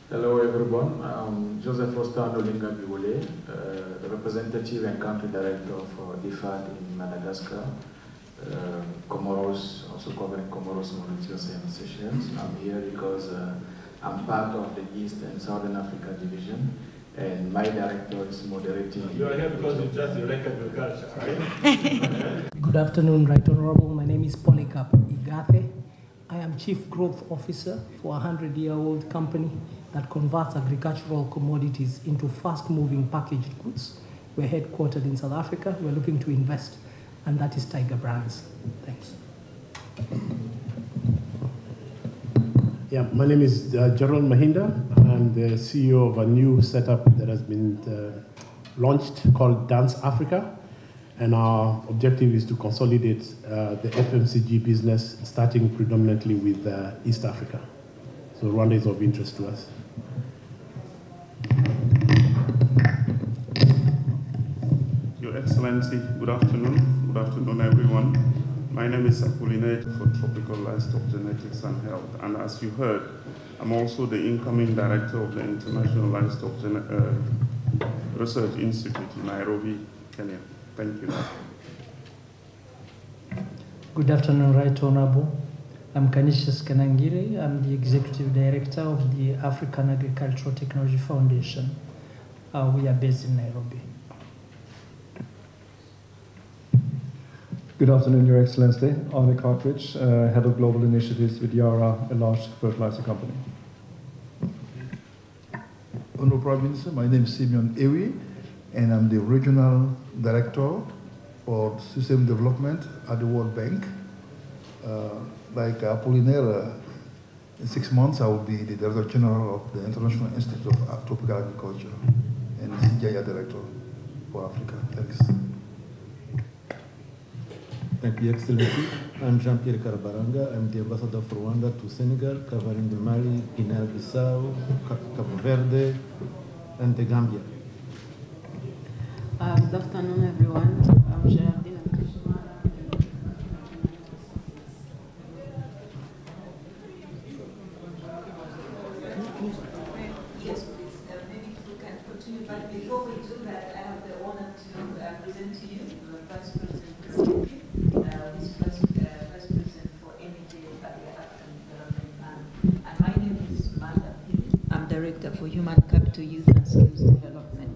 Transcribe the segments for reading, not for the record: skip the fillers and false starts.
Hello everyone, I'm Joseph Foster Nolinga Biwole, representative and country director of DFAD in Madagascar, Comoros, also covering Comoros, Mauritius and Seychelles. I'm here because I'm part of the East and Southern Africa division, and my director is moderating. You are here because you just direct agriculture, right? Good afternoon, Right Honorable. My name is Polycarp Igathe. I am Chief Growth Officer for a 100-year-old company that converts agricultural commodities into fast-moving packaged goods. We're headquartered in South Africa. We're looking to invest, and that is Tiger Brands. Thanks. Yeah, my name is Gerald Mahinda. I'm the CEO of a new setup that has been launched called Dance Africa. And our objective is to consolidate the FMCG business, starting predominantly with East Africa. So Rwanda is of interest to us. Your Excellency, good afternoon. Good afternoon, everyone. My name is Apollinaire for Tropical Livestock Genetics and Health. And as you heard, I'm also the incoming director of the International Livestock Research Institute in Nairobi, Kenya. Thank you. Good afternoon, Right Honorable. I'm Canisius Kanangiri. I'm the Executive Director of the African Agricultural Technology Foundation. We are based in Nairobi. Good afternoon, Your Excellency. Arne Cartridge, Head of Global Initiatives with Yara, a large fertilizer company. Honorable Prime Minister, my name is Simeon Ewi, and I'm the Regional Director for System Development at the World Bank. Like Apollinaire, in 6 months I will be the Director General of the International Institute of Tropical Agriculture and CGIA Director for Africa. Thanks. Thank you, Excellency. I'm Jean-Pierre Karabaranga. I'm the Ambassador for Rwanda to Senegal, covering the Mali, Guinea-Bissau, Cabo Verde, and the Gambia. Good afternoon, everyone. I'm Geraldine. Yes, please. Maybe if we can continue, but before we do that, I have the honor to present to you the Vice President Vice President for Energy at the African Development Bank. And my name is Manda. I'm Director for Human Capital Youth and Skills Development.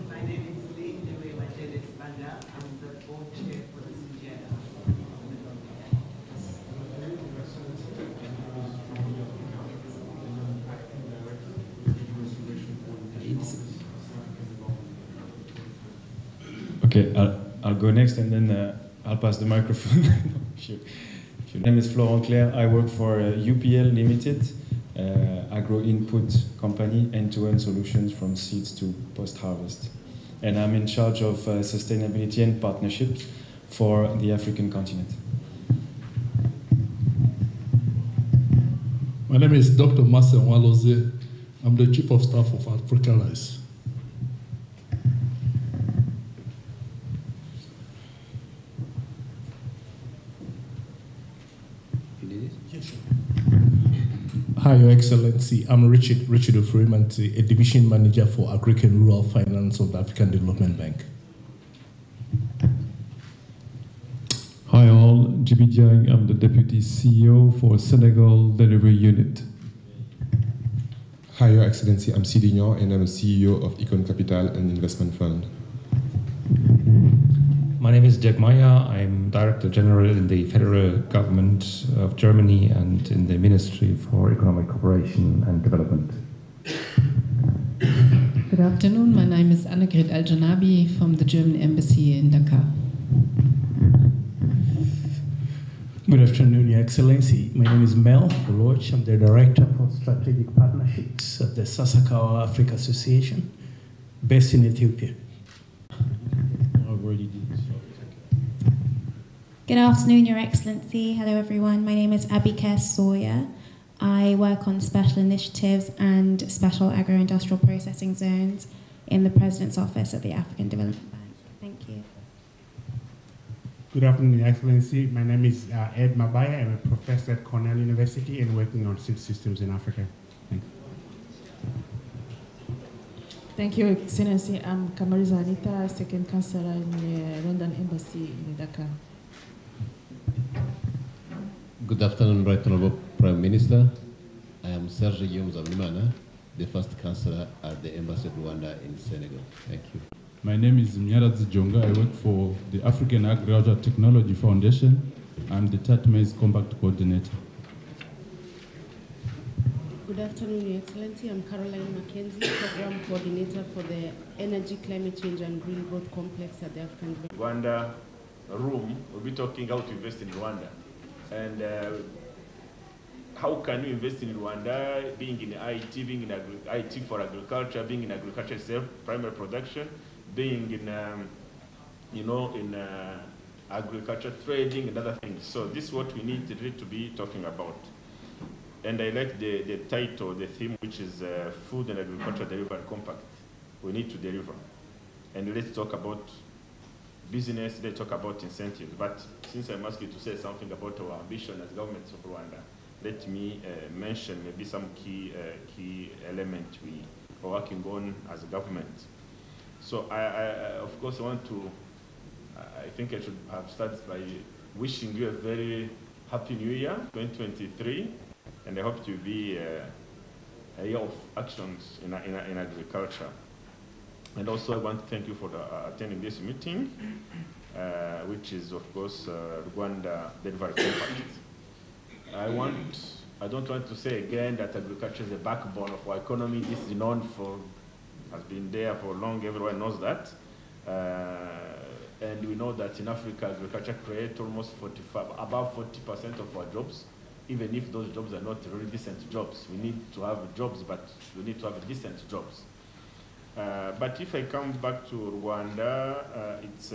My name is Linda Majelis Banda. I'm the board chair for the CGIA. Okay, I'll go next and then I'll pass the microphone. My name is Florent Claire. I work for UPL Limited, agro input company, end-to-end solutions from seeds to post-harvest. And I'm in charge of sustainability and partnerships for the African continent. My name is Dr. Marcel Waloze. I'm the Chief of Staff of Africa Rice. Hi, Your Excellency. I'm Richard Ofurimanti, a Division Manager for Agric and Rural Finance of the African Development Bank. Hi all, GB Diang. I'm the Deputy CEO for Senegal Delivery Unit. Hi, Your Excellency. I'm Sidignon, and I'm the CEO of Econ Capital and Investment Fund. My name is Jack Maya. I'm Director General in the Federal Government of Germany and in the Ministry for Economic Cooperation and Development. Good afternoon. My name is Annegret Al-Janabi from the German Embassy in Dakar. Good afternoon, Your Excellency. My name is Mel Oloch. I'm the Director for Strategic Partnerships at the Sasakawa Africa Association, based in Ethiopia. Good afternoon, Your Excellency. Hello, everyone. My name is Abike Sawyer. I work on special initiatives and special agro-industrial processing zones in the President's Office at the African Development Bank. Thank you. Good afternoon, Your Excellency. My name is Ed Mabaya. I'm a professor at Cornell University and working on seed systems in Africa. Thanks. Thank you, Excellency. I'm Kamariza Anita, second counselor in the Rwandan Embassy in Dakar. Good afternoon, Right Honorable Prime Minister. I am Serge Guillaume Zamlimana, the first counselor at the Embassy of Rwanda in Senegal. Thank you. My name is Mnyaradzi Jonga. I work for the African Agriculture Technology Foundation. I'm the Tat Maize Compact Coordinator. Good afternoon, Your Excellency. I'm Caroline Mackenzie, Program Coordinator for the Energy, Climate Change and Green Growth Complex at the African Rwanda room. We'll be talking how to invest in Rwanda. And how can we invest in Rwanda, being in IT, being in IT for agriculture, being in agriculture itself, primary production, being in agriculture trading and other things. So this is what we need to be talking about. And I like the title, the theme, which is Food and Agriculture Delivery Compact. We need to deliver. And let's talk about business, let's talk about incentives. But since I'm asking you to say something about our ambition as government of Rwanda, let me mention maybe some key elements we are working on as a government. So I of course, I think I should have started by wishing you a very happy new year, 2023. And I hope to be a year of actions in agriculture. And also I want to thank you for attending this meeting, which is of course Rwanda Delivery Compact. I don't want to say again that agriculture is the backbone of our economy. This is known for, has been there for long, everyone knows that. And we know that in Africa, agriculture creates almost above 40% of our jobs, even if those jobs are not really decent jobs. We need to have jobs, but we need to have decent jobs. But if I come back to Rwanda, it's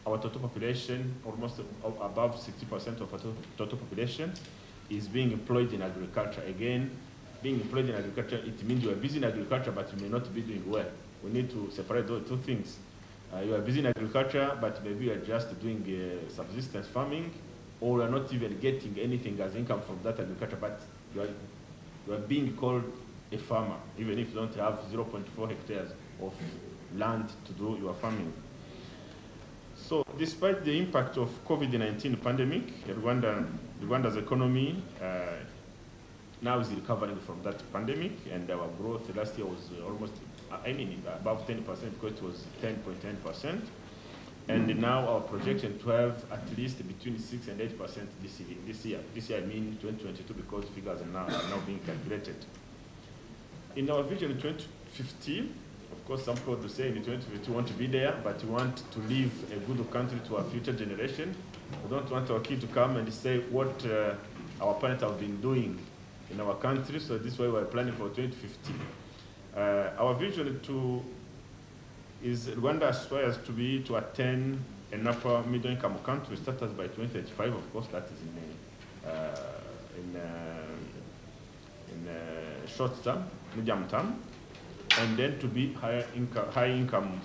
our total population, almost above 60% of our total population is being employed in agriculture. Again, being employed in agriculture, it means you are busy in agriculture, but you may not be doing well. We need to separate those two things. You are busy in agriculture, but maybe you are just doing subsistence farming, or you are not even getting anything as income from that agriculture, but you are being called a farmer, even if you don't have 0.4 hectares of land to do your farming. So despite the impact of COVID-19 pandemic, Rwanda's economy now is recovering from that pandemic, and our growth last year was almost, above 10% because it was 10.10%. And now our projection to have at least between 6 and 8% this year. This year I mean 2022, because figures are now being calculated. In our vision in 2050, of course, some people say in 2050 we want to be there, but we want to leave a good country to our future generation. We don't want our kids to come and say what our parents have been doing in our country, so this is why we're planning for 2050. Our vision is Rwanda aspires to attain an upper middle income country status by 2035. Of course, that is in short term, medium term, and then to be high income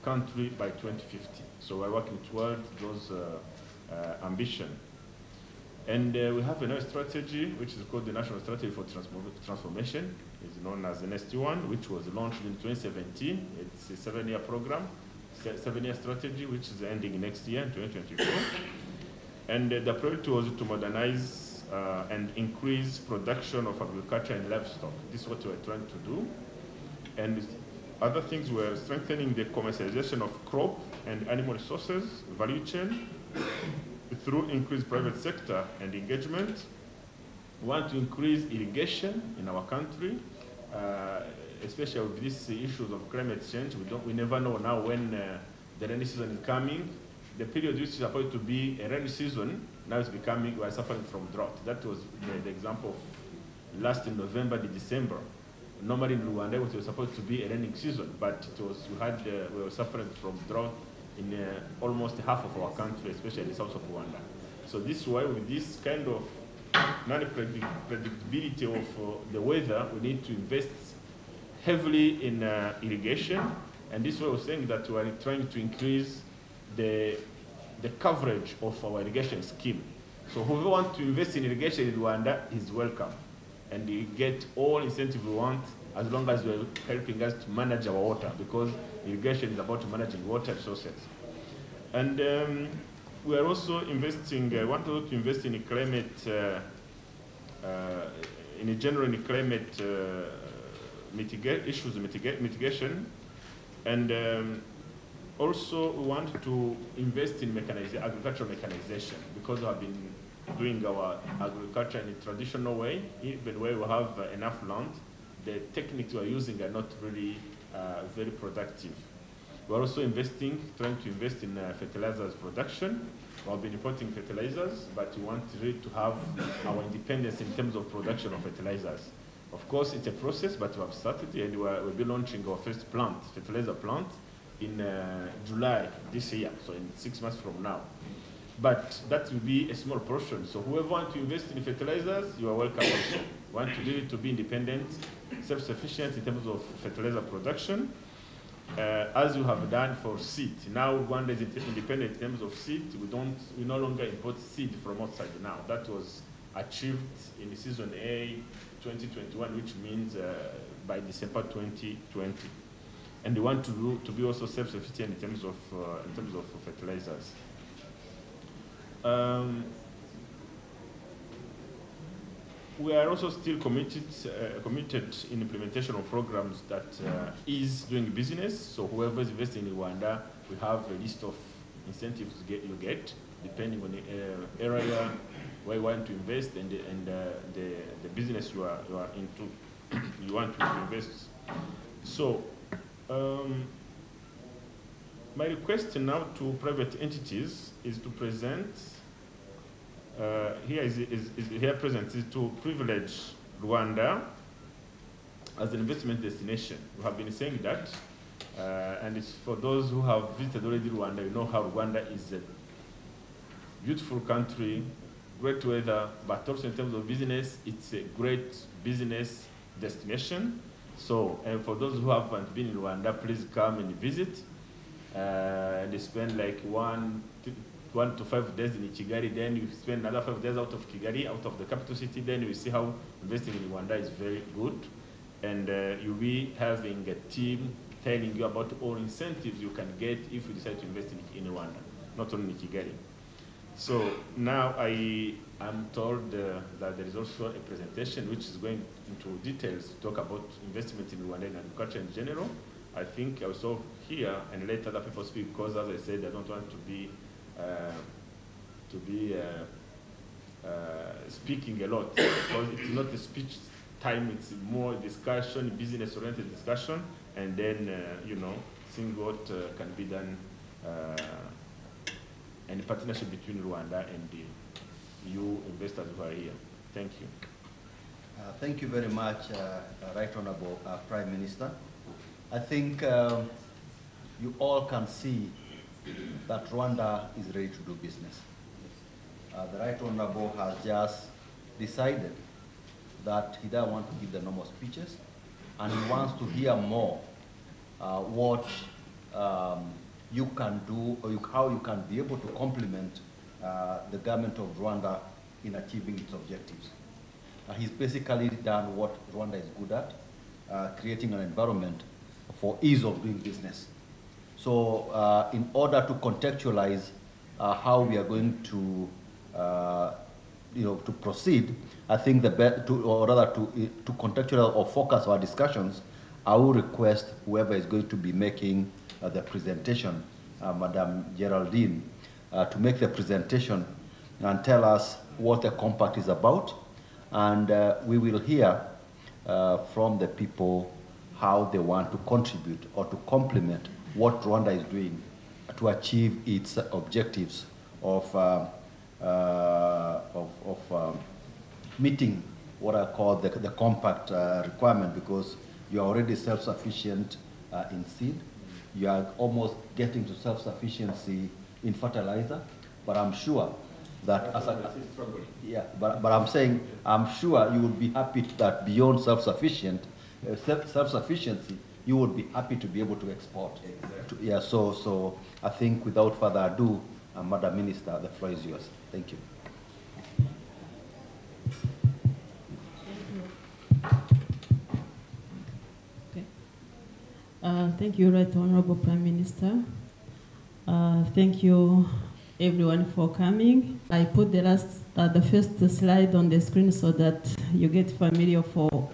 country by 2050. So we're working towards those ambition. And we have another strategy, which is called the National Strategy for Transformation. It's known as the NST1, which was launched in 2017. It's a 7-year program, 7-year strategy, which is ending next year, in 2024. And the priority was to modernize and increase production of agriculture and livestock. This is what we're trying to do. And other things were strengthening the commercialization of crop and animal resources, value chain, through increased private sector and engagement. We want to increase irrigation in our country, especially with these issues of climate change. We never know now when the rainy season is coming. The period which is supposed to be a rainy season, now it's becoming, we are suffering from drought. That was the example of last in November to December. Normally in Rwanda, it was supposed to be a raining season, but it was, we were suffering from drought in almost half of our country, especially in the south of Rwanda. So this is why with this kind of non-predictability of the weather, we need to invest heavily in irrigation. And this is why we're saying that we are trying to increase the the coverage of our irrigation scheme. So whoever wants to invest in irrigation in Rwanda is welcome. And you get all incentive we want as long as you're helping us to manage our water, because irrigation is about managing water resources. And we are also investing, want to invest in climate, in general in climate mitigation. And also we want to invest in agricultural mechanization, because we have been doing our agriculture in a traditional way, even where we have enough land. The techniques we are using are not really very productive. We are also trying to invest in fertilizers production. We have been importing fertilizers, but we want really to have our independence in terms of production of fertilizers. Of course, it's a process, but we have started, and we'll be launching our first fertilizer plant, in July this year, so in 6 months from now. But that will be a small portion. So whoever wants to invest in fertilizers, you are welcome also. Want to really to be independent, self-sufficient in terms of fertilizer production, as you have done for seed. Now Rwanda is independent in terms of seed. We no longer import seed from outside now. That was achieved in the season A 2021, which means by December 2020. And we want to be also self-sufficient in terms of fertilizers. We are also still committed in implementation of programs that is doing business. So whoever is investing in Rwanda, we have a list of incentives you get depending on the area where you want to invest and the business you are into. You want to invest. So my request now to private entities is to present. Here present is to privilege Rwanda as an investment destination. We have been saying that, and it's for those who have visited already Rwanda, you know how Rwanda is a beautiful country, great weather, but also in terms of business, it's a great business destination. So, and for those who haven't been in Rwanda, please come and visit. They spend like 1 to 5 days in Kigali, then you spend another 5 days out of Kigali, out of the capital city, then you see how investing in Rwanda is very good. And you'll be having a team telling you about all incentives you can get if you decide to invest in Rwanda, not only in Kigali. So now I am told that there is also a presentation which is going into details to talk about investment in Rwanda and agriculture in general. I think I will stop here and let other people speak, because as I said, I don't want to be speaking a lot, because it's not a speech time, it's more discussion, business-oriented discussion, and then, seeing what can be done and the partnership between Rwanda and you investors who are here. Thank you. Thank you very much, Right Honorable Prime Minister. I think you all can see that Rwanda is ready to do business. The Right Honorable has just decided that he doesn't want to give the normal speeches, and he wants to hear more what you can do, or how you can be able to complement the government of Rwanda in achieving its objectives. He's basically done what Rwanda is good at, creating an environment for ease of doing business. So in order to contextualize how we are going to, to proceed, I think to contextualize or focus our discussions, I will request whoever is going to be making the presentation, Madam Geraldine, to make the presentation and tell us what the compact is about, and we will hear from the people how they want to contribute or to complement what Rwanda is doing to achieve its objectives of meeting what I call the compact requirement, because you are already self-sufficient in seed. You are almost getting to self-sufficiency in fertilizer, but I'm sure that but I'm saying I'm sure you would be happy that beyond self-sufficiency, you would be happy to be able to export. Exactly. So I think without further ado, Madam Minister, the floor is yours. Thank you. Thank you, Right Honorable Prime Minister. Thank you, everyone, for coming. I put the first slide on the screen so that you get familiar for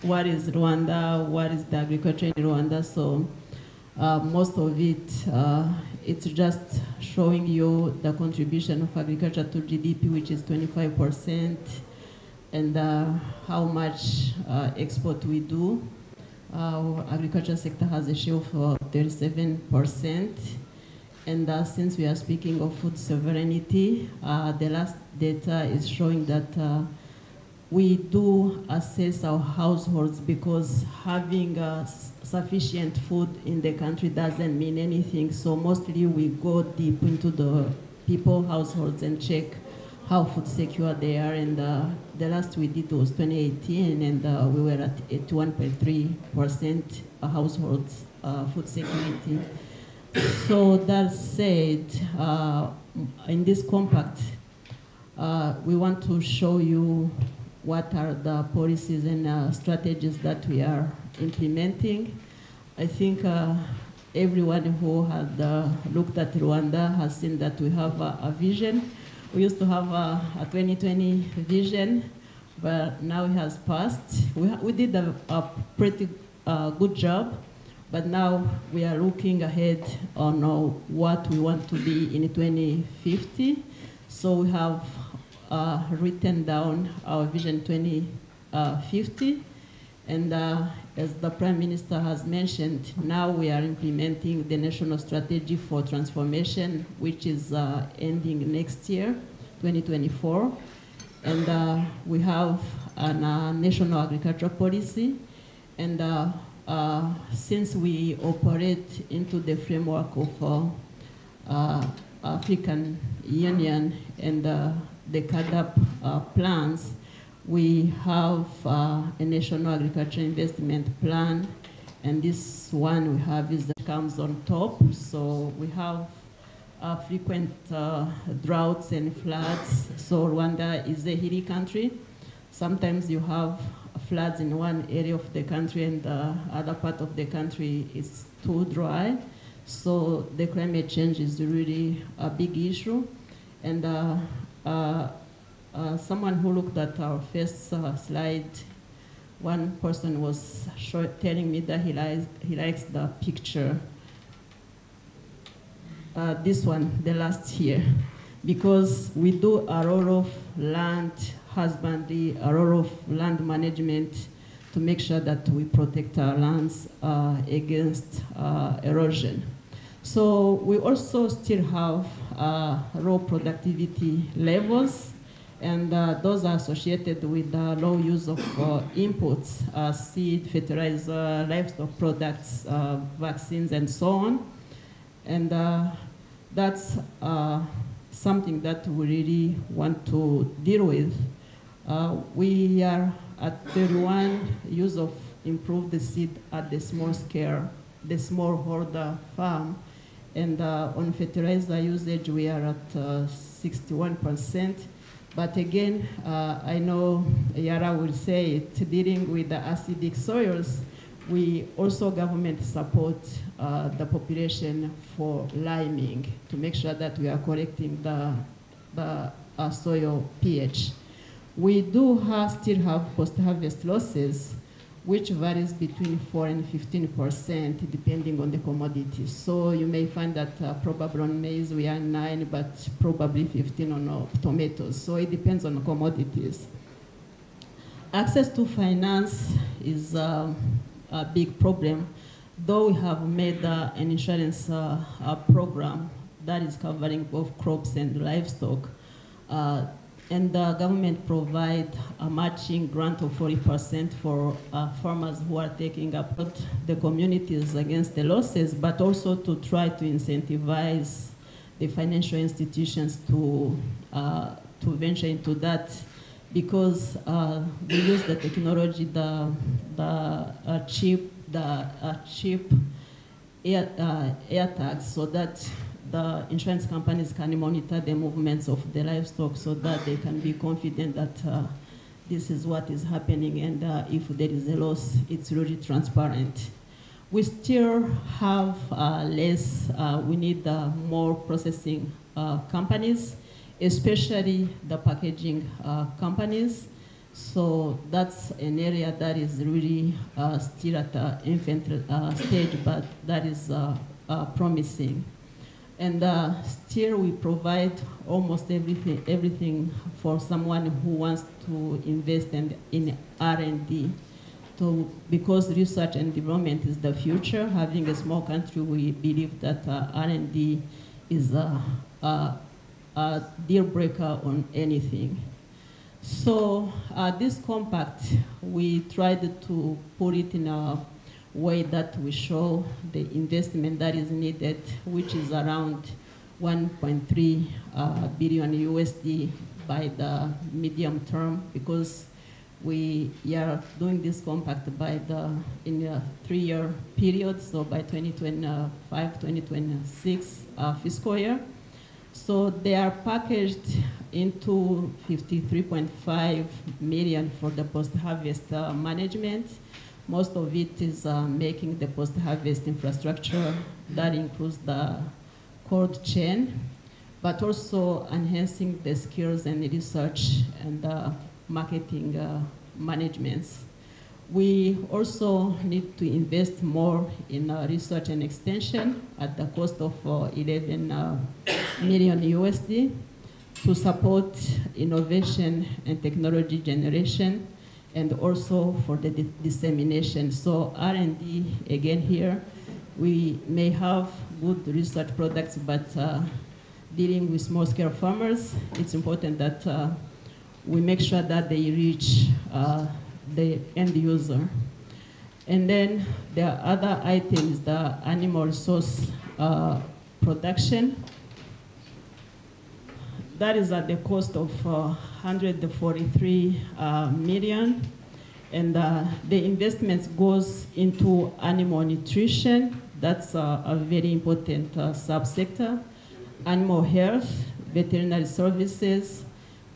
what is Rwanda, what is the agriculture in Rwanda. So most of it, it's just showing you the contribution of agriculture to GDP, which is 25%, and how much export we do. Agriculture sector has a share of 37%. And since we are speaking of food sovereignty, the last data is showing that we do assess our households, because having sufficient food in the country doesn't mean anything. So mostly we go deep into the people households and check how food secure they are. And the last we did was 2018, and we were at 81.3% households food security. So that said, in this compact, we want to show you what are the policies and strategies that we are implementing. I think everyone who had looked at Rwanda has seen that we have a vision. We used to have a 2020 vision, but now it has passed. We did a pretty good job, but now we are looking ahead on what we want to be in 2050. So we have written down our Vision 2050. And as the Prime Minister has mentioned, now we are implementing the National Strategy for Transformation, which is ending next year, 2024. And we have a National Agricultural Policy. And since we operate into the framework of African Union and the CADAP plans, we have a National Agriculture Investment Plan, and this one we have is that comes on top. So we have frequent droughts and floods. So Rwanda is a hilly country. Sometimes you have floods in one area of the country and the other part of the country is too dry. So the climate change is really a big issue. And someone who looked at our first slide, one person was telling me that he likes the picture, this one, the last year, because we do a lot of land husbandry, a lot of land management to make sure that we protect our lands against erosion. So we also still have low productivity levels, and those are associated with the low use of inputs, seed, fertilizer, livestock products, vaccines, and so on. And that's something that we really want to deal with. We are at 31 use of improved seed at the small scale, the smallholder farm. And on fertilizer usage, we are at 61%. But again, I know Yara will say it, dealing with the acidic soils, we also government support the population for liming to make sure that we are correcting the soil pH. We do still have post-harvest losses, which varies between 4 and 15% depending on the commodity. So you may find that probably on maize we are 9, but probably 15 on tomatoes. So it depends on the commodities. Access to finance is a big problem, though we have made an insurance program that is covering both crops and livestock. And the government provide a matching grant of 40% for farmers who are taking up the communities against the losses, but also to try to incentivize the financial institutions to venture into that, because we use the technology, the cheap air tags, so that the insurance companies can monitor the movements of the livestock so that they can be confident that this is what is happening, and if there is a loss, it's really transparent. We still have less, we need more processing companies, especially the packaging companies. So that's an area that is really still at the infant stage, but that is promising. And still we provide almost everything for someone who wants to invest in R&D. So because research and development is the future, having a small country, we believe that R&D is a deal breaker on anything. So this compact, we tried to put it in a way that we show the investment that is needed, which is around 1.3 billion USD by the medium term, because we are doing this compact in a 3-year period, so by 2025-2026 fiscal year. So they are packaged into 53.5 million for the post-harvest management. Most of it is making the post-harvest infrastructure. That includes the cold chain, but also enhancing the skills and research and marketing managements. We also need to invest more in research and extension at the cost of 11 million USD to support innovation and technology generation, and also for the dissemination. So R&D, again here, we may have good research products, but dealing with small-scale farmers, it's important that we make sure that they reach the end user. And then there are other items, the animal resource production. That is at the cost of 143 million. And the investments goes into animal nutrition. That's a very important subsector. Animal health, veterinary services,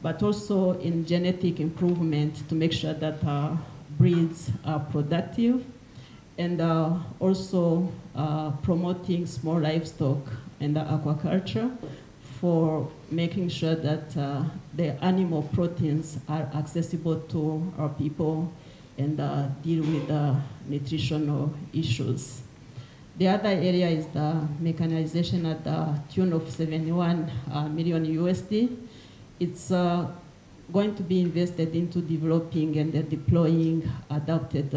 but also in genetic improvement to make sure that breeds are productive, and also promoting small livestock and aquaculture for making sure that the animal proteins are accessible to our people and deal with nutritional issues. The other area is the mechanization at the tune of 71 million USD. It's going to be invested into developing and deploying adapted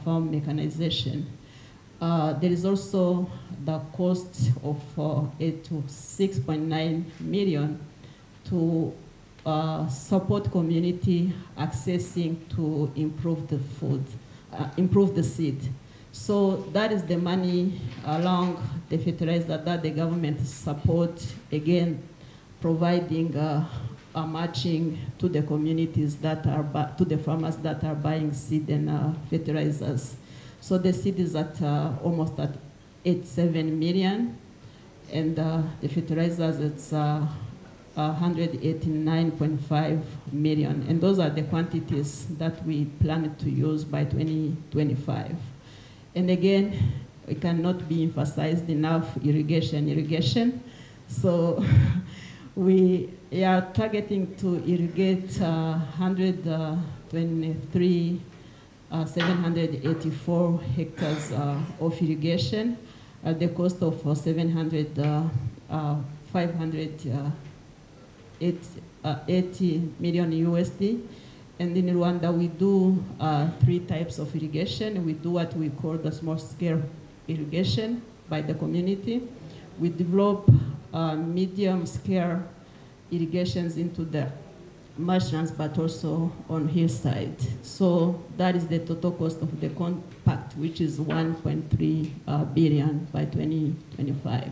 farm mechanization. There is also the cost of 6.9 million to support community accessing to improve the food, improve the seed. So that is the money along the fertilizer that the government support, again, providing a matching to the communities that are, to the farmers that are buying seed and fertilizers. So the seed is at almost at 87 million, and the fertilizers, it's 189.5 million. And those are the quantities that we plan to use by 2025. And again, it cannot be emphasized enough, irrigation. So we are targeting to irrigate 784 hectares of irrigation at the cost of 580 million USD. And in Rwanda, we do 3 types of irrigation. We do what we call the small-scale irrigation by the community. We develop medium-scale irrigations into the marshlands, but also on hillside. So that is the total cost of the compact, which is 1.3 billion by 2025.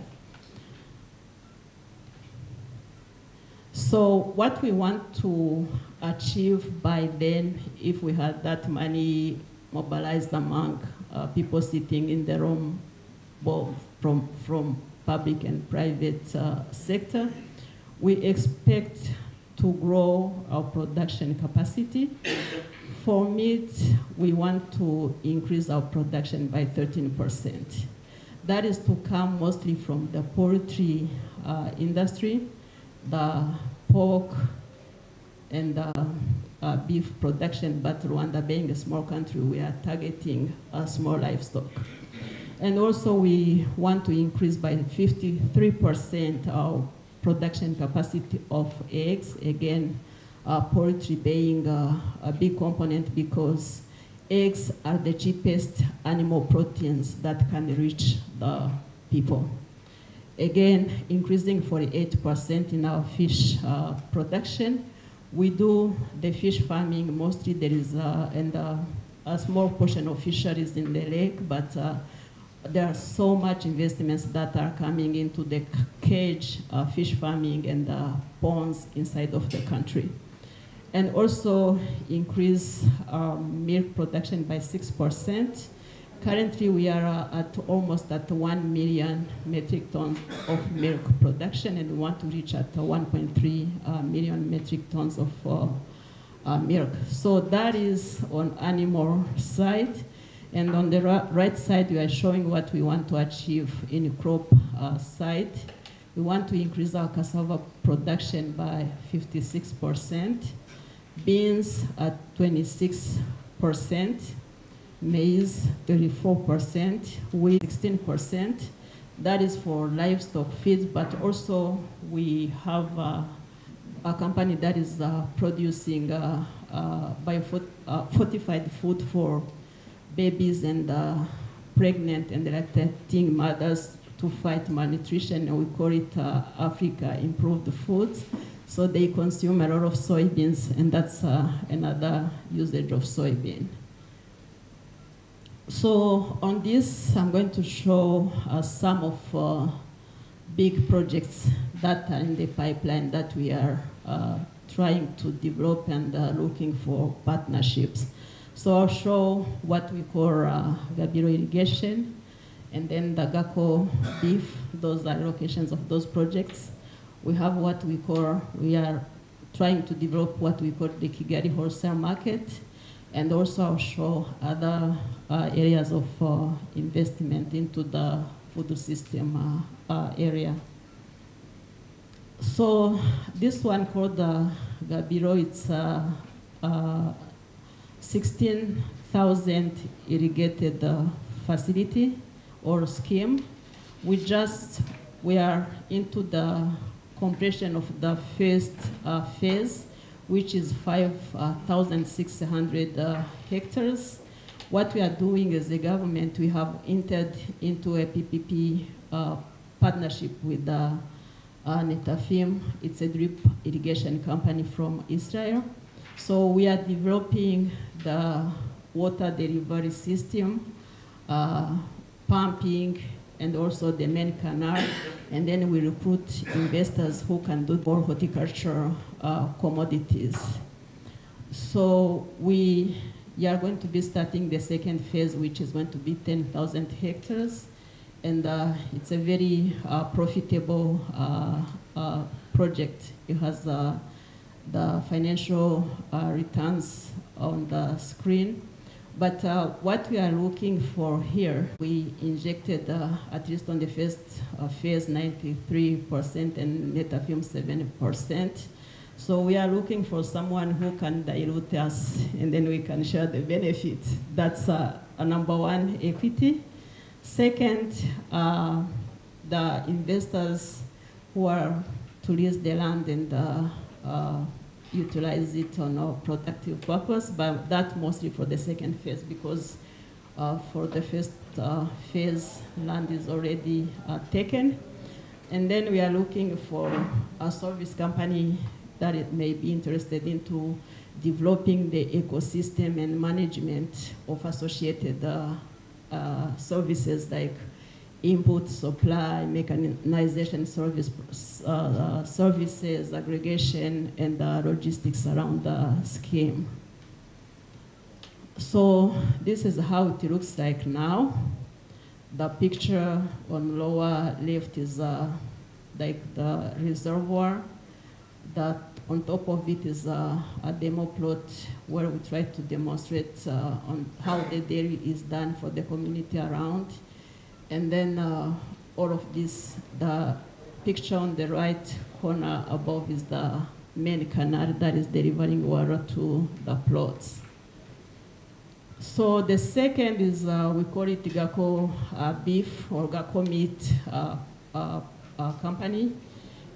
So what we want to achieve by then, if we had that money mobilized among people sitting in the room, both from public and private sector. We expect to grow our production capacity. For meat, we want to increase our production by 13%. That is to come mostly from the poultry industry, the pork, and beef production, but Rwanda being a small country, we are targeting small livestock. And also we want to increase by 53% our production capacity of eggs. Again, poultry being a big component because eggs are the cheapest animal proteins that can reach the people. Again, increasing 48% in our fish production. We do the fish farming, mostly there is a small portion of fisheries in the lake, but there are so much investments that are coming into the cage fish farming and ponds inside of the country. And also increase milk production by 6%. Currently, we are at almost at 1 million metric tons of milk production, and we want to reach at 1.3 million metric tons of milk. So that is on animal side. And on the right side, we are showing what we want to achieve in crop side. We want to increase our cassava production by 56%, beans at 26%, maize 34%, wheat 16%. That is for livestock feeds, but also we have a company that is producing fortified food for babies and pregnant and lactating mothers to fight malnutrition, and we call it Africa Improved Foods. So they consume a lot of soybeans, and that's another usage of soybean. So on this, I'm going to show some of big projects that are in the pipeline that we are trying to develop and looking for partnerships. So I'll show what we call Gabiro irrigation, and then the Gako beef. Those are locations of those projects. We have what we call, we are trying to develop what we call the Kigali wholesale market, and also I'll show other areas of investment into the food system area. So this one called the Gabiro, it's 16,000 irrigated facility or scheme. We are into the completion of the first phase, which is 5,600 hectares. What we are doing as a government, we have entered into a PPP partnership with Netafim. It's a drip irrigation company from Israel. So we are developing the water delivery system, pumping, and also the main canal, and then we recruit investors who can do more horticultural commodities. So we are going to be starting the second phase, which is going to be 10,000 hectares, and it's a very profitable project. It has the financial returns on the screen. But what we are looking for here, we injected, at least on the first phase, 93% and Netafim 7%. So we are looking for someone who can dilute us, and then we can share the benefits. That's number one, equity. Second, the investors who are to lease the land and utilize it on a productive purpose, but that mostly for the second phase, because for the first phase, land is already taken. And then we are looking for a service company that it may be interested into developing the ecosystem and management of associated services like input, supply, mechanization services, aggregation, and logistics around the scheme. So this is how it looks like now. the picture on lower left is like the reservoir. That on top of it is a demo plot where we try to demonstrate on how the dairy is done for the community around. And then all of this, the picture on the right corner above is the main canal that is delivering water to the plots. So the second is, we call it Gako beef or Gako meat company.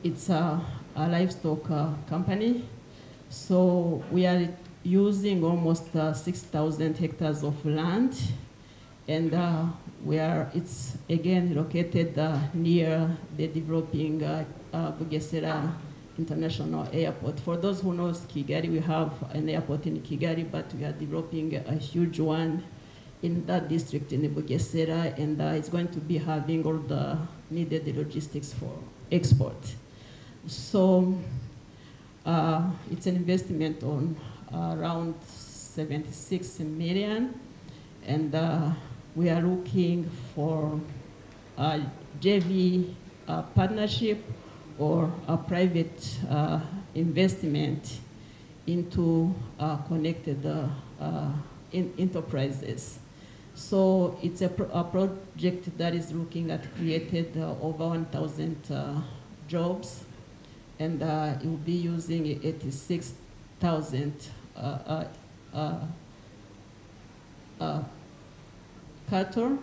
It's a livestock company. So we are using almost 6,000 hectares of land, and it's again located near the developing Bugesera International Airport. For those who know Kigali, we have an airport in Kigali, but we are developing a huge one in that district in Bugesera, and it's going to be having all the needed logistics for export. So it's an investment on around 76 million, and we are looking for a JV partnership or a private investment into connected enterprises. So it's a project that is looking at created over 1,000 jobs, and it will be using 86,000 cattle,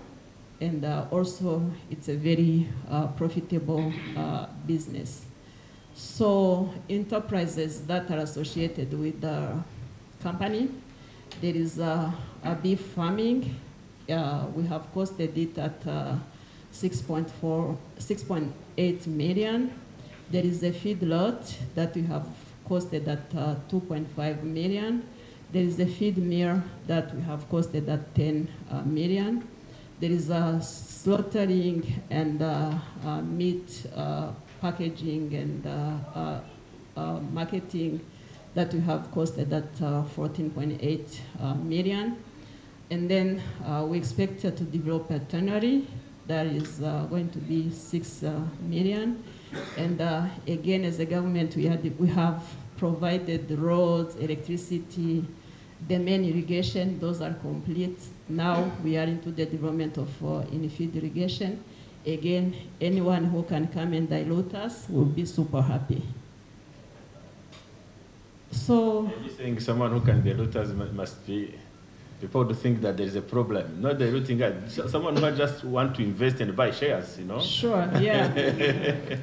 and also it's a very profitable business. So enterprises that are associated with the company, there is a beef farming. We have costed it at 6.8 million. There is a feedlot that we have costed at 2.5 million. There is a feed mill that we have costed at 10 million. There is a slaughtering and meat packaging and marketing that we have costed at 14.8 million. And then we expect to develop a tannery that is going to be 6 million. And again, as a government, we have provided the roads, electricity, the main irrigation. Those are complete. Now we are into the development of in-field irrigation. Again, anyone who can come and dilute us will be super happy. So, you think someone who can dilute us must be people to think that there is a problem, not diluting us. Someone who just want to invest and buy shares, you know? Sure, yeah.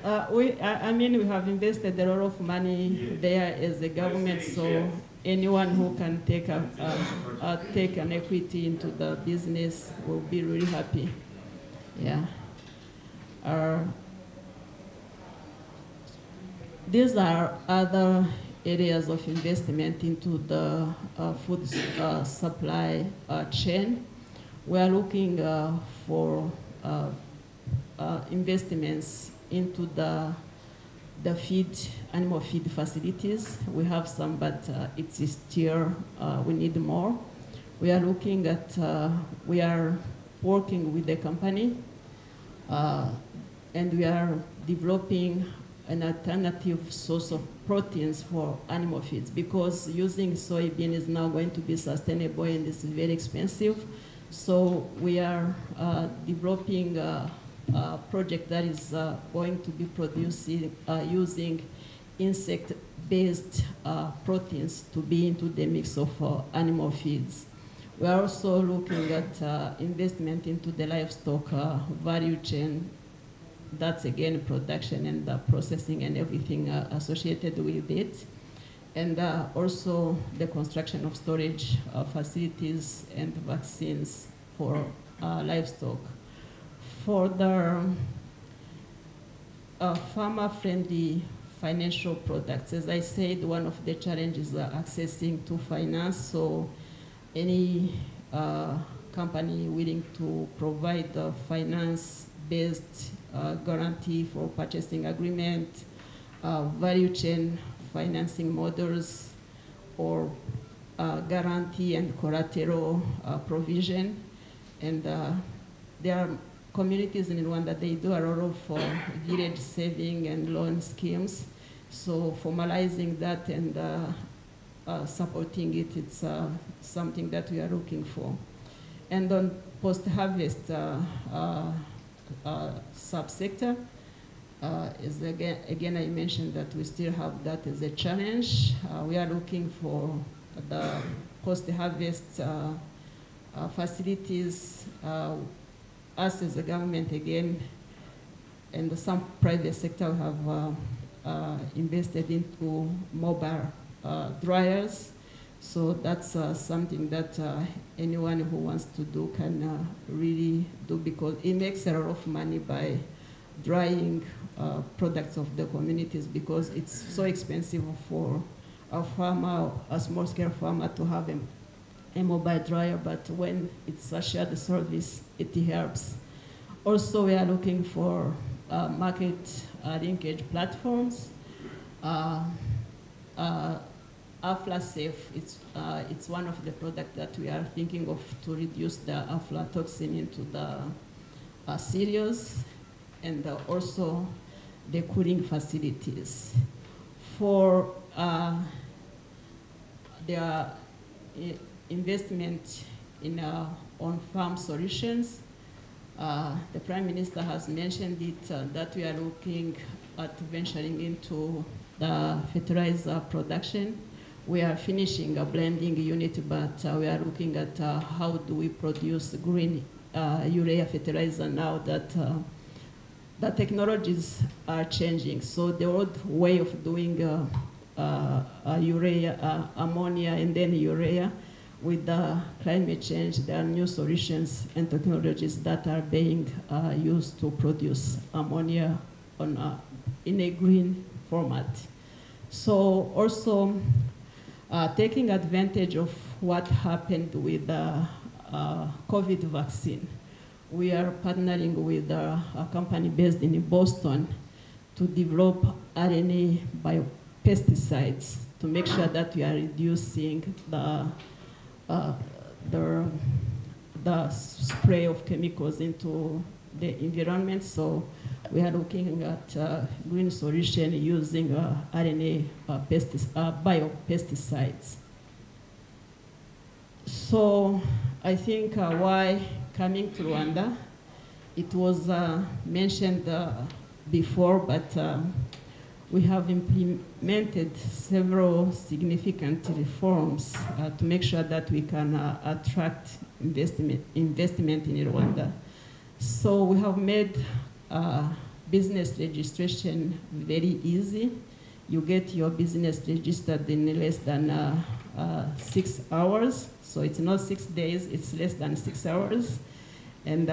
I mean, we have invested a lot of money there as a government, so anyone who can take an equity into the business will be really happy. Yeah. These are other areas of investment into the food supply chain. We are looking for investments into the animal feed facilities. We have some, but it is still, we need more. We are looking at, we are working with the company, and we are developing an alternative source of proteins for animal feeds, because using soybean is now going to be sustainable and it's very expensive. So we are developing a project that is going to be producing using insect-based proteins to be into the mix of animal feeds. We are also looking at investment into the livestock value chain. That's again production and processing and everything associated with it. And also the construction of storage facilities and vaccines for livestock. For the farmer-friendly financial products, as I said, one of the challenges is accessing to finance. So any company willing to provide finance-based guarantee for purchasing agreement, value chain financing models, or guarantee and collateral provision. And there are communities in Rwanda, they do a lot of village saving and loan schemes. So formalizing that and supporting it, it's something that we are looking for. And on post-harvest subsector, is again, I mentioned that we still have that as a challenge. We are looking for the post-harvest facilities. Us as a government, again, and some private sector have invested into mobile dryers. So that's something that anyone who wants to do can really do, because it makes a lot of money by drying products of the communities, because it's so expensive for a farmer, a small-scale farmer, to have a mobile dryer, but when it's a shared service, it helps. Also, we are looking for market linkage platforms. Aflasafe, it's one of the products that we are thinking of to reduce the aflatoxin into the cereals, and also the cooling facilities. For their investment in on-farm solutions, the Prime Minister has mentioned it, that we are looking at venturing into the fertilizer production. We are finishing a blending unit, but we are looking at how do we produce green urea fertilizer now that the technologies are changing. So the old way of doing urea, ammonia, and then urea, with the climate change, there are new solutions and technologies that are being used to produce ammonia in a green format. So also taking advantage of what happened with the COVID vaccine, we are partnering with a company based in Boston to develop RNA biopesticides to make sure that we are reducing the spray of chemicals into the environment. So we are looking at green solution using RNA biopesticides. So I think why coming to Rwanda, it was mentioned before, but we have implemented several significant reforms to make sure that we can attract investment in Rwanda. So we have made business registration very easy. You get your business registered in less than 6 hours. So it's not 6 days, it's less than 6 hours. And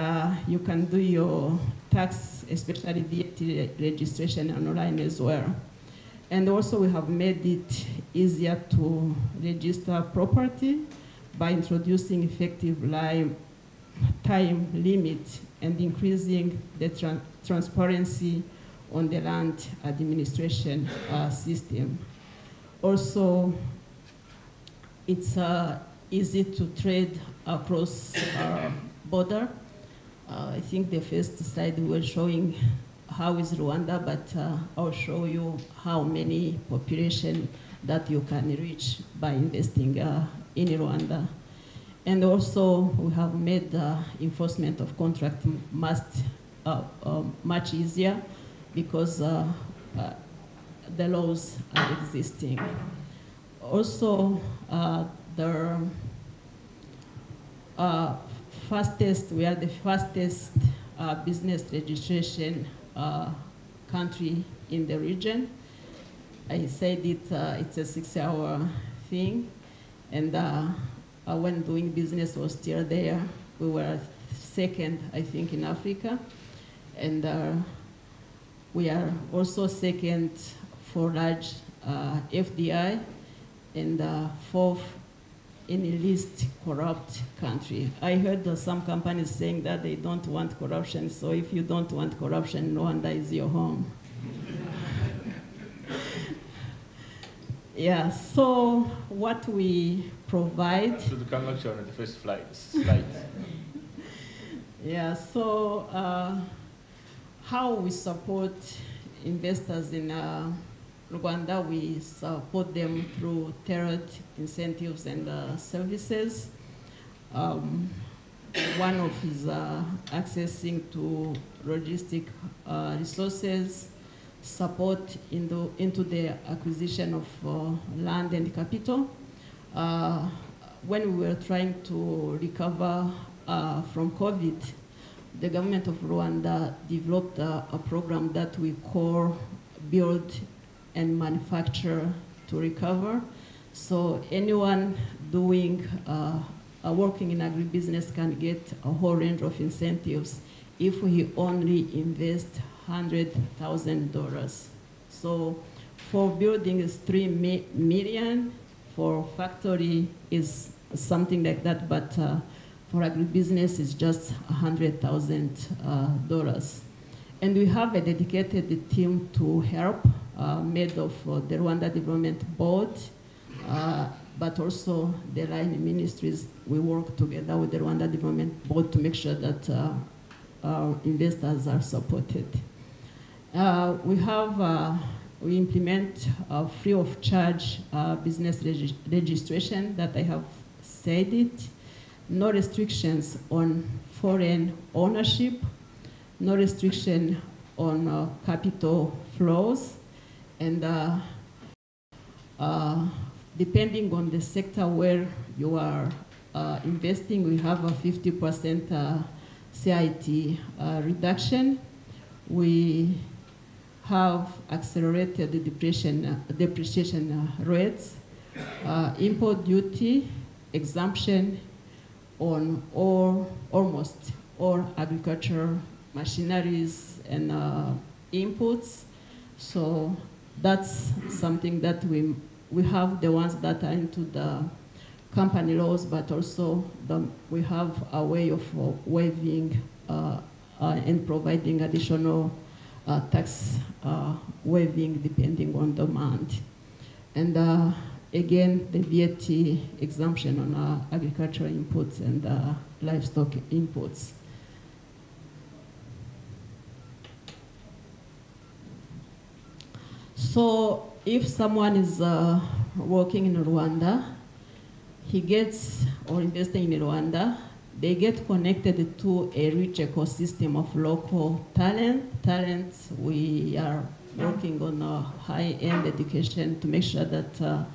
you can do your tax, especially VAT registration, online as well. And also we have made it easier to register property by introducing effective time limit and increasing the transparency on the land administration system. Also, it's easy to trade across border. I think the first slide we were showing how is Rwanda, but I'll show you how many population that you can reach by investing in Rwanda. And also, we have made the enforcement of contract much easier because the laws are existing. Also, we are the fastest business registration country in the region. I said it's a 6-hour thing, and when doing business was still there, we were second, I think, in Africa, and we are also second for large FDI, and fourth in the least corrupt country. I heard some companies saying that they don't want corruption, so if you don't want corruption, Rwanda is your home. Yeah, so what we provide... Should come actually on the first slide. Yeah, so how we support investors in Rwanda, we support them through tailored incentives and services. One of is accessing to logistic resources, support into the acquisition of land and capital. When we were trying to recover from COVID, the government of Rwanda developed a program that we call Build and Manufacture to Recover. So anyone doing working in agribusiness can get a whole range of incentives if we only invest $100,000. So for building is $3 million, for factory is something like that, but for agribusiness it's just $100,000. And we have a dedicated team to help, made of the Rwanda Development Board, but also the line ministries. We work together with the Rwanda Development Board to make sure that our investors are supported. We implement free of charge business registration that I have said it. No restrictions on foreign ownership, no restriction on capital flows, and depending on the sector where you are investing, we have a 50% CIT reduction. We have accelerated the depreciation rates, import duty exemption on almost all agricultural machineries and inputs. So that's something that we have the ones that are into the company laws, but also we have a way of waiving and providing additional tax waiving depending on demand. And again, the VAT exemption on agricultural inputs and livestock inputs. So if someone is working in Rwanda, he gets, or investing in Rwanda, they get connected to a rich ecosystem of local talents. We are working on a high-end education to make sure that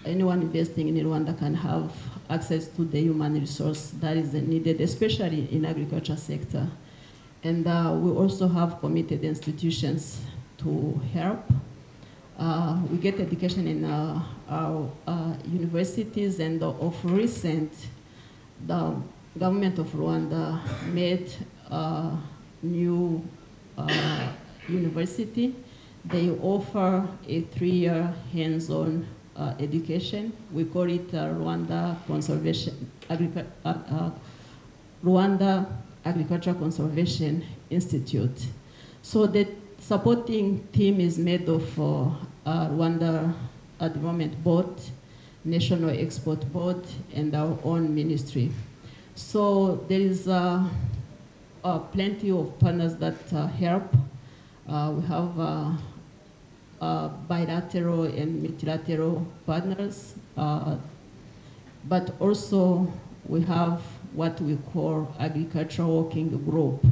anyone investing in Rwanda can have access to the human resource that is needed, especially in agriculture sector. And we also have committed institutions to help. We get education in our universities, and of recent, the government of Rwanda made a new university. They offer a 3-year hands-on education. We call it Rwanda Rwanda Agriculture Conservation Institute. So the supporting team is made of Rwanda Development Board, National Export Board, and our own ministry. So there is plenty of partners that help. We have bilateral and multilateral partners, but also we have what we call agricultural working group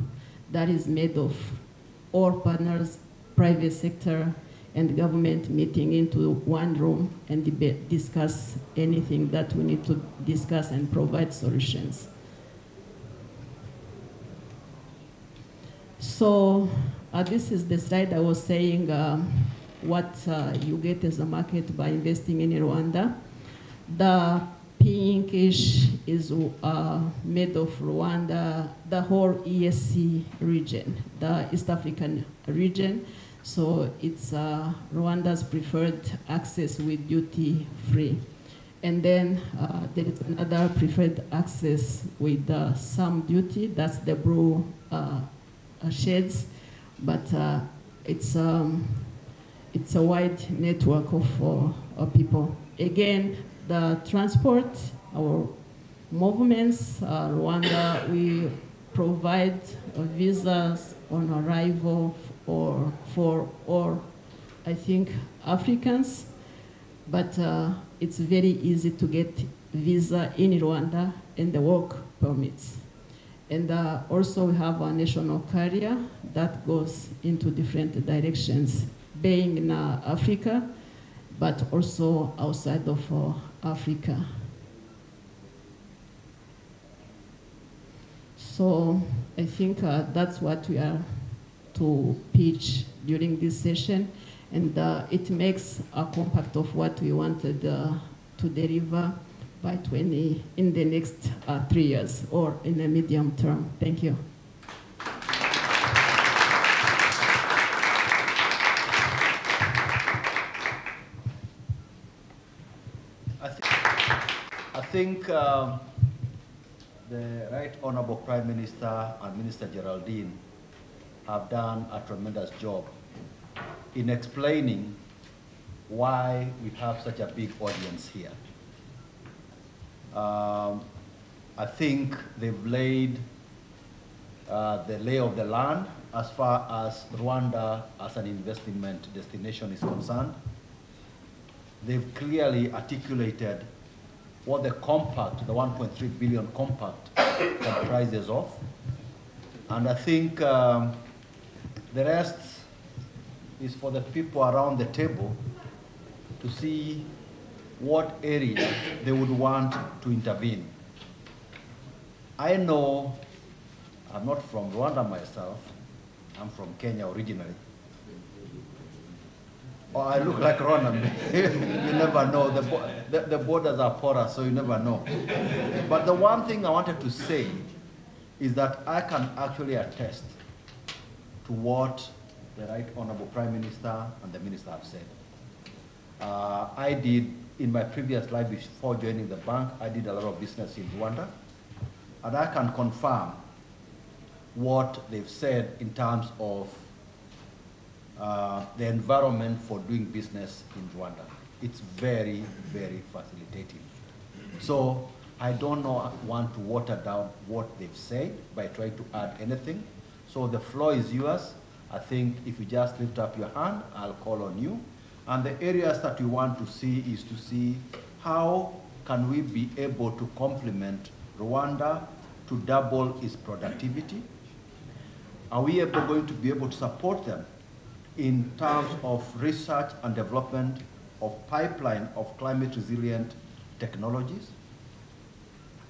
that is made of all partners, private sector, and government meeting into one room and discuss anything that we need to discuss and provide solutions. So this is the slide I was saying, what you get as a market by investing in Rwanda. The pinkish is made of Rwanda, the whole ESC region, the East African region. So it's Rwanda's preferred access with duty free. And then there is another preferred access with some duty, that's the blue shades, but it's a wide network of people. Again, the transport, our movements. Rwanda, we provide visas on arrival for all, I think, Africans, but it's very easy to get visa in Rwanda and the work permits. And also we have a national carrier that goes into different directions, being in Africa, but also outside of Africa. So I think that's what we are to pitch during this session, and it makes a compact of what we wanted to deliver by in the next 3 years or in the medium term. Thank you. I think the Right Honorable Prime Minister and Minister Geraldine have done a tremendous job in explaining why we have such a big audience here. I think they've laid the lay of the land as far as Rwanda as an investment destination is concerned. They've clearly articulated what the compact, the 1.3 billion compact, comprises of. And I think the rest is for the people around the table to see what area they would want to intervene. I know I'm not from Rwanda myself, I'm from Kenya originally. Oh, I look like Rwanda. You never know. The borders are porous, so you never know. But the one thing I wanted to say is that I can actually attest to what the Right Honorable Prime Minister and the Minister have said. I did, in my previous life before joining the bank, I did a lot of business in Rwanda, and I can confirm what they've said in terms of the environment for doing business in Rwanda. It's very, very facilitating. So I don't want to water down what they've said by trying to add anything. So the floor is yours. I think if you just lift up your hand, I'll call on you. And the areas that we want to see is to see how can we be able to complement Rwanda to double its productivity? Are we going to be able to support them in terms of research and development of pipeline of climate resilient technologies?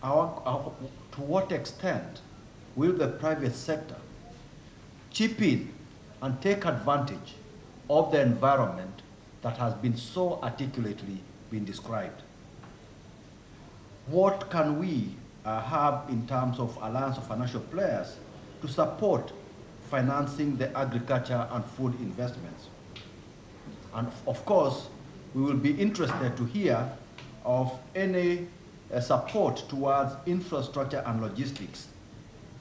To what extent will the private sector chip in and take advantage of the environment that has been so articulately been described? What can we have in terms of alliance of financial players to support financing the agriculture and food investments? And of course, we will be interested to hear of any support towards infrastructure and logistics.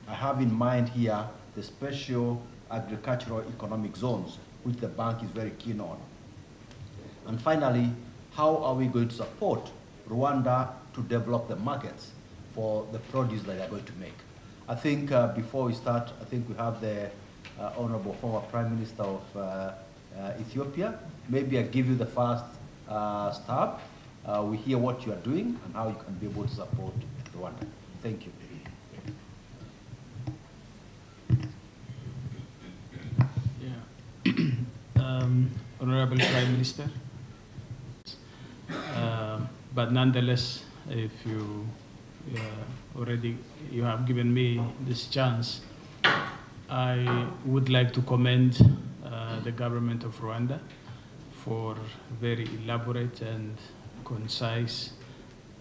I have in mind here the special agricultural economic zones, which the bank is very keen on. And finally, how are we going to support Rwanda to develop the markets for the produce that they are going to make? I think before we start, I think we have the Honorable former Prime Minister of Ethiopia. Maybe I give you the first stab. We hear what you are doing and how you can be able to support Rwanda. Thank you. Honorable Prime Minister, but nonetheless, if you you have given me this chance, I would like to commend the government of Rwanda for very elaborate and concise,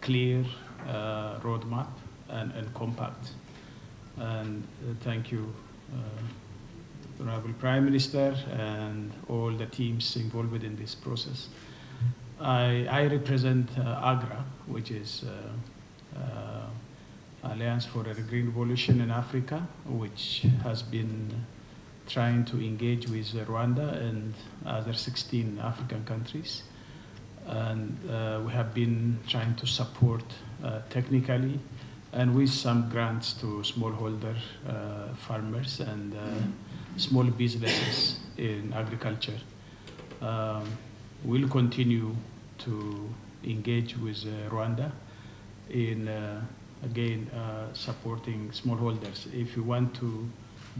clear roadmap and compact. And thank you, Honorable Prime Minister and all the teams involved in this process. I represent AGRA, which is Alliance for a Green Revolution in Africa, which has been trying to engage with Rwanda and other 16 African countries. And we have been trying to support technically and with some grants to smallholder farmers and small businesses in agriculture. We'll continue to engage with Rwanda in, again, supporting smallholders. If you want to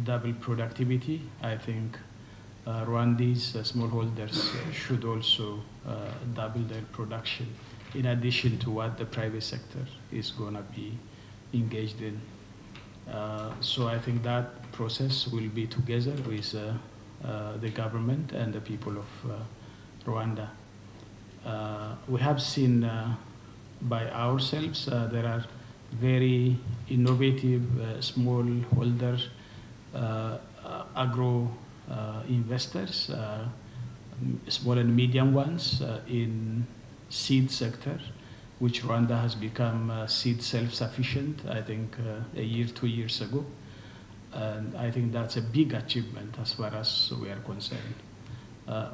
double productivity, I think Rwandese smallholders should also double their production in addition to what the private sector is going to be engaged in. So I think that process will be together with the government and the people of Rwanda. We have seen by ourselves there are very innovative smallholder agro investors, small and medium ones in seed sector, which Rwanda has become seed self-sufficient, I think a year, 2 years ago. And I think that's a big achievement as far as we are concerned.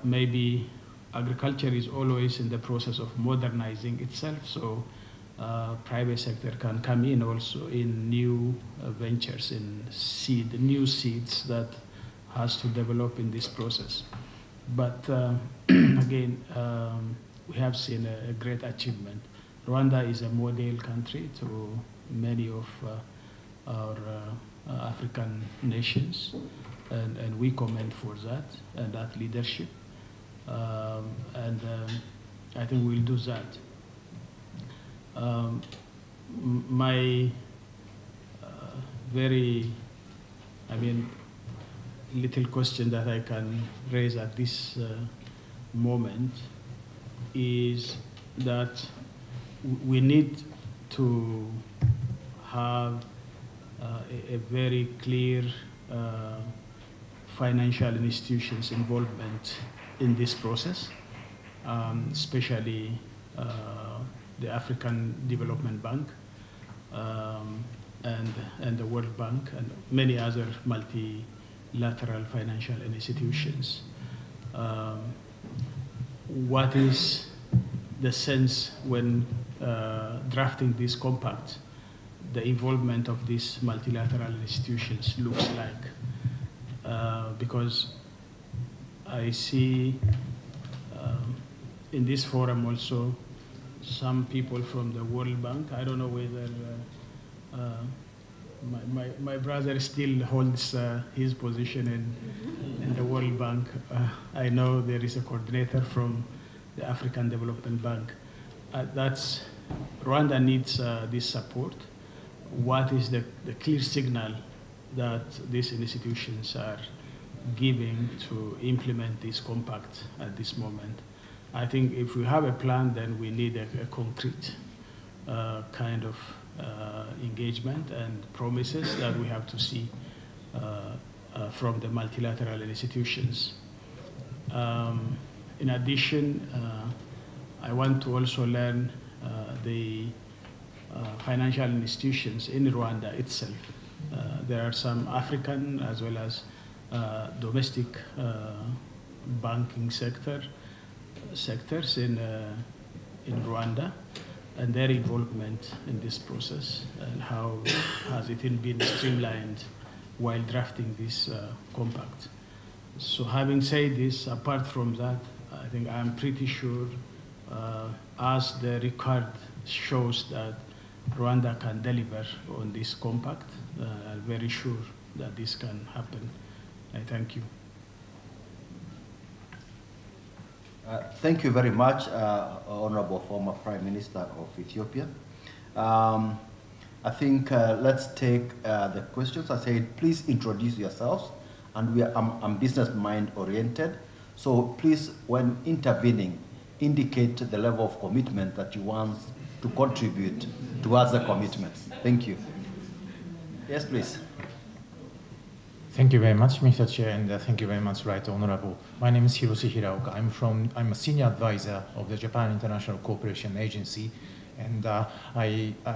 Maybe agriculture is always in the process of modernizing itself, so private sector can come in also in new ventures, in new seeds that has to develop in this process. But again, we have seen a great achievement. Rwanda is a model country to many of our African nations, and we commend for that and that leadership. And I think we'll do that. My very, little question that I can raise at this moment is that we need to have a very clear financial institutions involvement in this process, especially the African Development Bank and the World Bank and many other multilateral financial institutions. What is the sense when drafting this compact, the involvement of these multilateral institutions looks like? Because I see in this forum also some people from the World Bank. I don't know whether my brother still holds his position in the World Bank. I know there is a coordinator from the African Development Bank. Rwanda needs this support. What is the clear signal that these institutions are giving to implement this compact at this moment? I think if we have a plan, then we need a concrete kind of engagement and promises that we have to see from the multilateral institutions. In addition, I want to also learn the financial institutions in Rwanda itself. There are some African as well as domestic banking sectors in Rwanda, and their involvement in this process, and how has it been streamlined while drafting this compact. So having said this, apart from that, I think I'm pretty sure, as the record shows, that Rwanda can deliver on this compact. I'm very sure that this can happen. I thank you. Thank you very much, Honorable former Prime Minister of Ethiopia. I think let's take the questions. I said, please introduce yourselves, and I'm business mind oriented. So please, when intervening, indicate the level of commitment that you want to contribute towards the commitments. Thank you. Yes, please. Thank you very much, Mr. Chair, and thank you very much, Right Honorable. My name is Hiroshi Hiraoka. I'm a senior advisor of the Japan International Cooperation Agency, And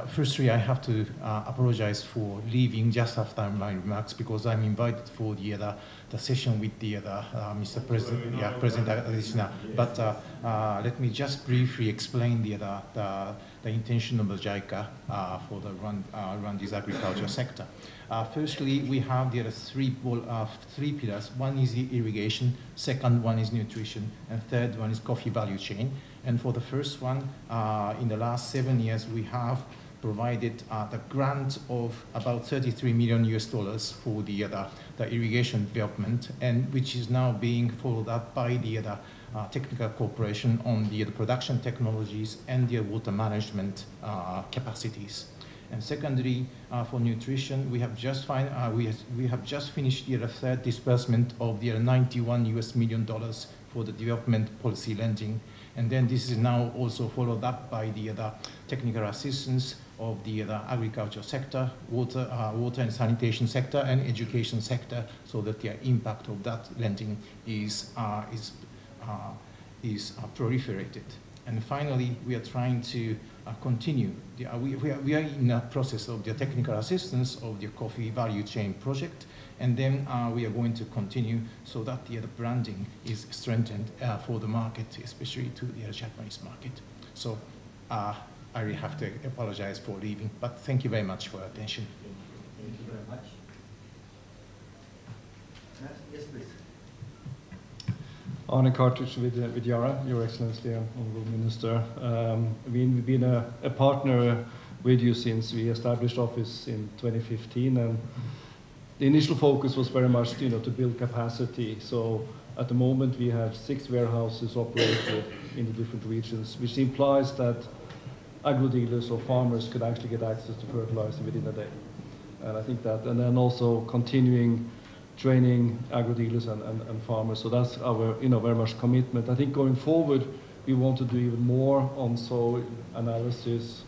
firstly, I have to apologize for leaving just after my remarks because I'm invited for the session with the Mr. President, President Adesina. But let me just briefly explain the intention of the JICA for the Rwanda's agriculture sector. Firstly, we have the three pillars. One is the irrigation, second one is nutrition, and third one is coffee value chain. And for the first one, in the last 7 years, we have provided the grant of about $33 million for the irrigation development, and which is now being followed up by the technical cooperation on the production technologies and the water management capacities. And secondly, for nutrition, we have just finished the third disbursement of the $91 million for the development policy lending. And then this is now also followed up by the technical assistance of the agriculture sector, water and sanitation sector, and education sector, so that the impact of that lending is proliferated. And finally, we are trying to continue. We are in a process of the technical assistance of the coffee value chain project, and then we are going to continue so that the branding is strengthened for the market, especially to the Japanese market. So I really have to apologize for leaving, but thank you very much for your attention. Thank you very much. Yes, please. Arne Cartridge with Yara, Your Excellency and Honorable Minister. We've been a partner with you since we established office in 2015, and the initial focus was very much, to build capacity. So at the moment we have 6 warehouses operated in the different regions, which implies that agro-dealers or farmers could actually get access to fertilizer within a day. And I think that, and then also continuing training agro-dealers and farmers. So that's our, very much commitment. I think going forward, we want to do even more on soil analysis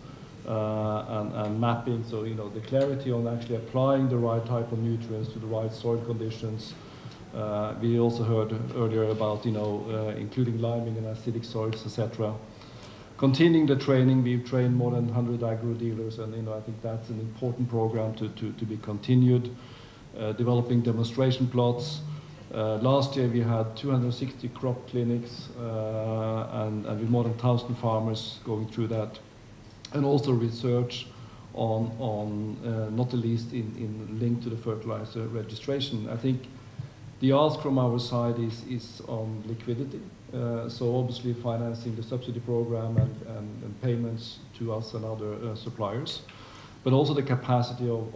and mapping. So, the clarity on actually applying the right type of nutrients to the right soil conditions. We also heard earlier about, including liming and acidic soils, etc. Continuing the training, we've trained more than 100 agro-dealers, and, I think that's an important program to be continued. Developing demonstration plots. Last year we had 260 crop clinics and with more than 1,000 farmers going through that. And also research on not the least in link to the fertilizer registration. I think the ask from our side is on liquidity. So obviously financing the subsidy program and payments to us and other suppliers. But also the capacity of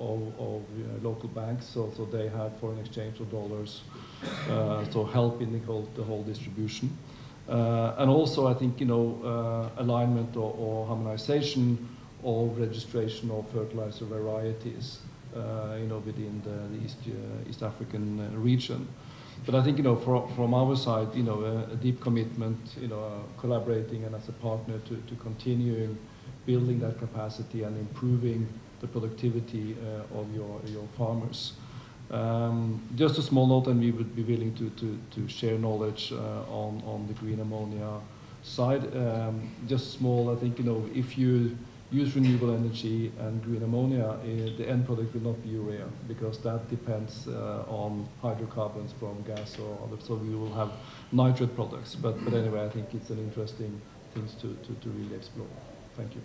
local banks, so they have foreign exchange of dollars, so help in the whole distribution. And also I think, alignment or harmonization of registration of fertilizer varieties, within the East African region. But I think, from our side, a deep commitment, collaborating and as a partner to continuing building that capacity and improving the productivity of your farmers. Just a small note, and we would be willing to share knowledge on the green ammonia side. Just small, I think, if you use renewable energy and green ammonia, the end product will not be urea, because that depends on hydrocarbons from gas or other, so we will have nitrate products. But anyway, I think it's an interesting thing to really explore. Thank you.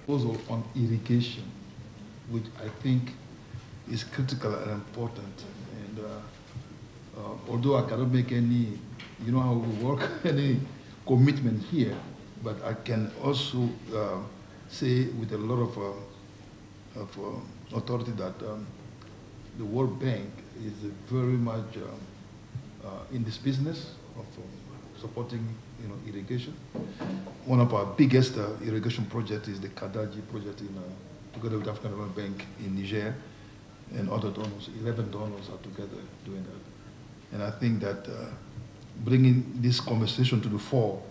Proposal on irrigation, which I think is critical and important. And although I cannot make any, how we work, any commitment here, but I can also say with a lot of authority that the World Bank is very much in this business of supporting irrigation. One of our biggest irrigation projects is the Kadaji project together with the African Development Bank in Niger, and other donors. 11 donors are together doing that. And I think that bringing this conversation to the fore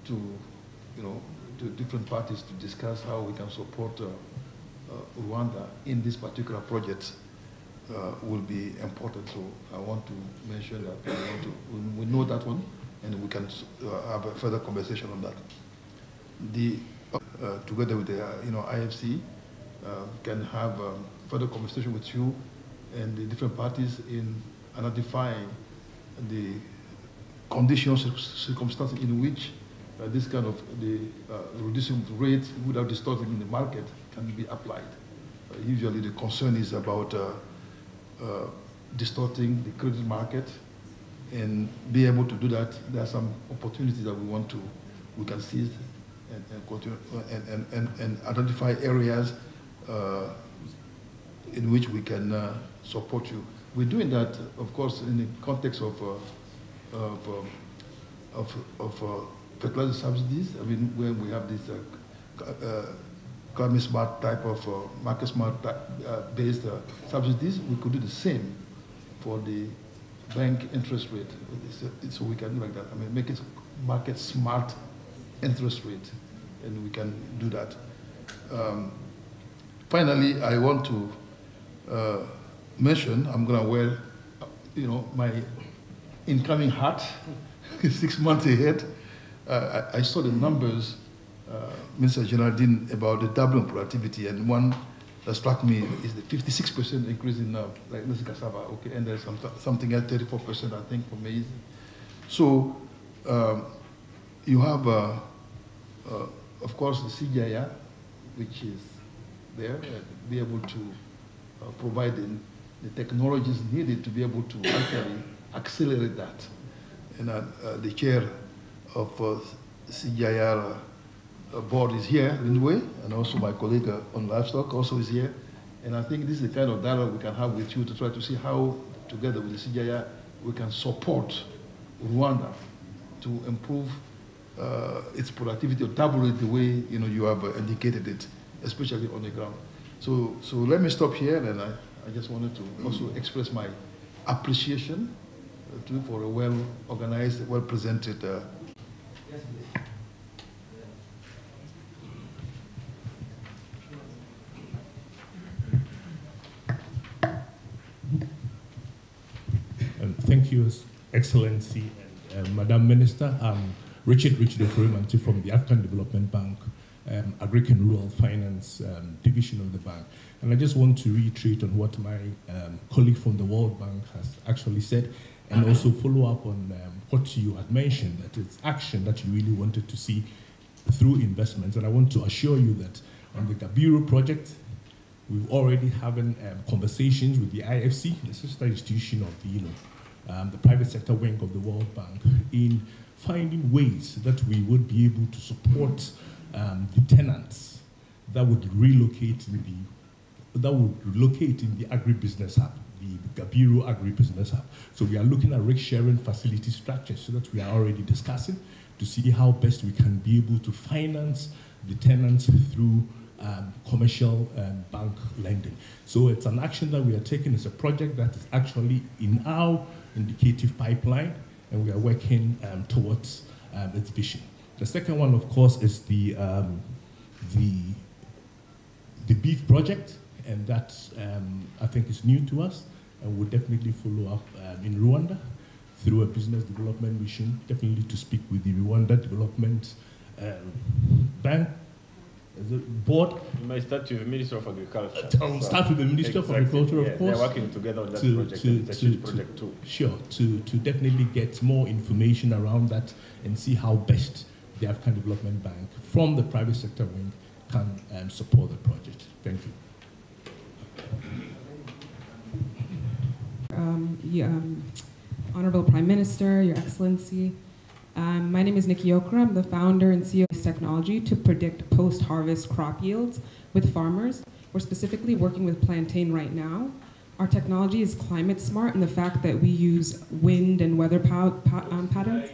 to different parties to discuss how we can support Rwanda in this particular project will be important. So I want to mention that we know that one, and we can have a further conversation on that. Together with the IFC, can have further conversation with you and the different parties in identifying the conditions, circumstances in which this kind of reducing rates without distorting in the market can be applied. Usually the concern is about distorting the credit market, and be able to do that. There are some opportunities that we can seize and continue and identify areas in which we can support you. We're doing that, of course, in the context of fertilizer subsidies. I mean, when we have this climate smart type of market smart based subsidies, we could do the same for the bank interest rate. So we can do like that. I mean, make it market smart interest rate, and we can do that. Finally, I want to mention, I'm going to wear, my incoming hat 6 months ahead. I saw the numbers, Mr. Geraldine, about the doubling productivity, and one that struck me is the 56% increase in like this cassava, okay, and there's something else, 34%, I think, for maize. So you have, of course, the CGIR, which is there, be able to provide the technologies needed to be able to actually accelerate that. And the chair of CGIR board is here, Lindway, and also my colleague on livestock also is here. And I think this is the kind of dialogue we can have with you to try to see how, together with the CGIR, we can support Rwanda to improve its productivity, or double it the way you have indicated it, especially on the ground. So let me stop here, and I just wanted to also express my appreciation for a well-organized, well-presented. Thank you, Excellency and Madam Minister. I'm Richard Ofurimanti from the African Development Bank, Agricultural Rural Finance Division of the bank. And I just want to reiterate on what my colleague from the World Bank has actually said, and also follow up on what you had mentioned, that it's action that you really wanted to see through investments. And I want to assure you that on the Gabiru project, we've already having conversations with the IFC, the sister institution of the private sector wing of the World Bank, in finding ways that we would be able to support the tenants that would relocate in the agribusiness hub, the Gabiru agribusiness hub. So we are looking at risk sharing facility structures so that we are already discussing to see how best we can be able to finance the tenants through commercial bank lending. So it's an action that we are taking. It's a project that is actually in our indicative pipeline, and we are working towards its vision. The second one, of course, is the beef project, and that I think is new to us, and we'll definitely follow up in Rwanda through a business development mission, definitely to speak with the Rwanda Development Bank board. You might start with the Minister of Agriculture. I'll start with the Minister of Agriculture, of course. They're working together on that project. It's a huge project too. Sure, to definitely get more information around that and see how best the African Development Bank from the private sector wing can support the project. Thank you. Honorable Prime Minister, Your Excellency, my name is Nikki Okra. I'm the founder and CEO of Technology to predict post-harvest crop yields with farmers. We're specifically working with plantain right now. Our technology is climate smart in the fact that we use wind and weather patterns.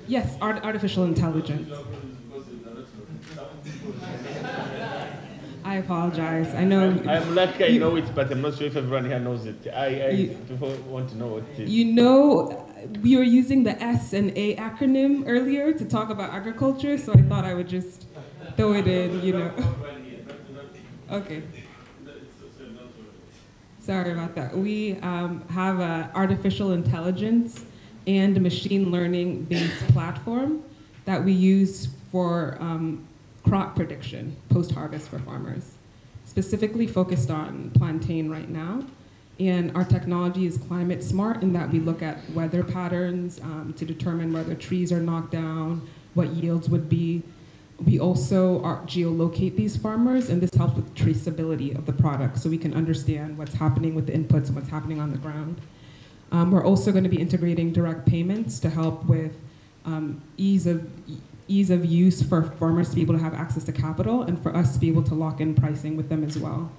Yes, artificial intelligence. I apologize. I know. I'm lucky I know it, but I'm not sure if everyone here knows it. People want to know what it is. You know, we were using the S and A acronym earlier to talk about agriculture, so I thought I would just throw it in, Okay. Sorry about that. We have an artificial intelligence and machine learning based platform that we use for crop prediction, post-harvest for farmers, specifically focused on plantain right now. And our technology is climate smart in that we look at weather patterns to determine whether trees are knocked down, what yields would be. We also geolocate these farmers, and this helps with traceability of the product so we can understand what's happening with the inputs and what's happening on the ground. We're also going to be integrating direct payments to help with ease of use for farmers to be able to have access to capital and for us to be able to lock in pricing with them as well.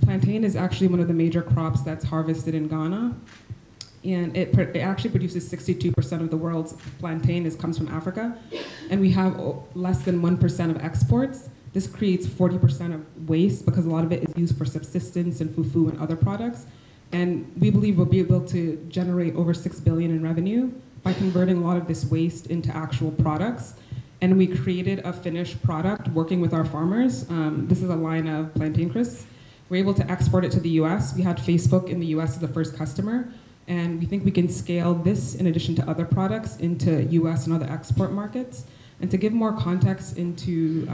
Plantain is actually one of the major crops that's harvested in Ghana. And it actually produces 62% of the world's plantain comes from Africa. And we have less than 1% of exports. This creates 40% of waste because a lot of it is used for subsistence and fufu and other products. And we believe we'll be able to generate over $6 billion in revenue by converting a lot of this waste into actual products. And we created a finished product working with our farmers. This is a line of plantain crisps. We're able to export it to the US. We had Facebook in the US as the first customer. And we think we can scale this in addition to other products into US and other export markets. And to give more context into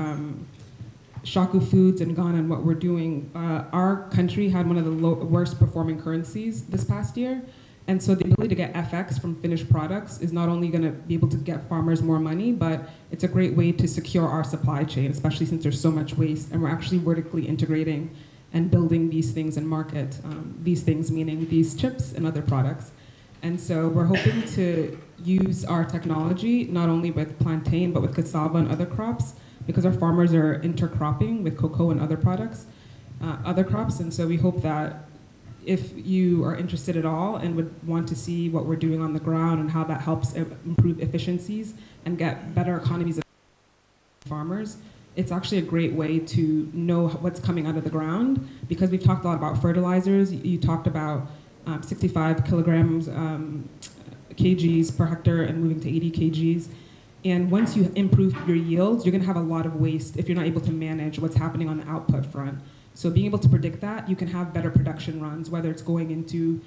Shaku Foods in Ghana and what we're doing, our country had one of the worst performing currencies this past year. And so the ability to get FX from finished products is not only going to be able to get farmers more money, but it's a great way to secure our supply chain, especially since there's so much waste. And we're actually vertically integrating and building these things in market, these things meaning these chips and other products. And so we're hoping to use our technology not only with plantain, but with cassava and other crops, because our farmers are intercropping with cocoa and other products, other crops. And so we hope that if you are interested at all and would want to see what we're doing on the ground and how that helps improve efficiencies and get better economies of farmers, it's actually a great way to know what's coming out of the ground, because we've talked a lot about fertilizers. You talked about 65 kilograms, kgs per hectare and moving to 80 kgs. And once you improve your yields, you're gonna have a lot of waste if you're not able to manage what's happening on the output front. So being able to predict that, you can have better production runs, whether it's going into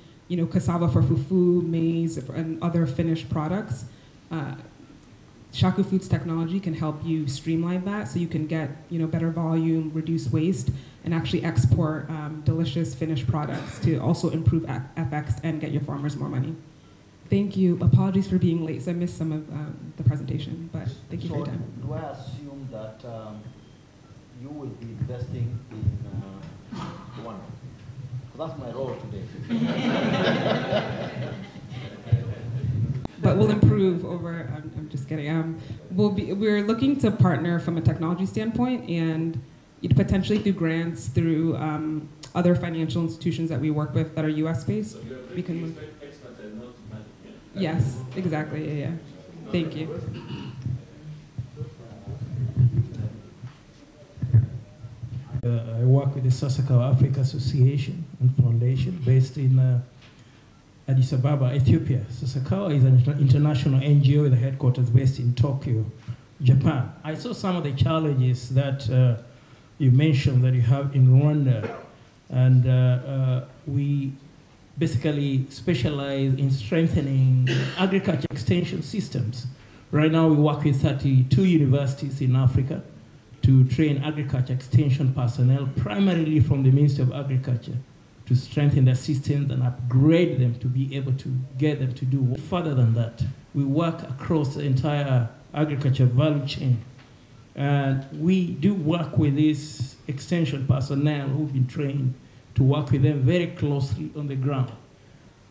cassava for fufu, maize, and other finished products. Shaku Foods technology can help you streamline that so you can get better volume, reduce waste, and actually export delicious finished products to also improve FX and get your farmers more money. Thank you. Apologies for being late, so I missed some of the presentation, but thank you for your time. Do I assume that you will be investing in Rwanda? Because that's my role today. But we'll improve over, I'm just kidding. We're looking to partner from a technology standpoint and potentially through grants, through other financial institutions that we work with that are US-based. So we can move. Yes, exactly, yeah. Thank you. I work with the Sasakawa Africa Association and Foundation based in Addis Ababa, Ethiopia. Sasakawa is an international NGO with a headquarters based in Tokyo, Japan. I saw some of the challenges that you mentioned that you have in Rwanda, and we basically specialize in strengthening agriculture extension systems. Right now we work with 32 universities in Africa to train agriculture extension personnel, primarily from the Ministry of Agriculture, to strengthen their systems and upgrade them to be able to get them to do further than that. We work across the entire agriculture value chain. And we do work with these extension personnel who've been trained to work with them very closely on the ground.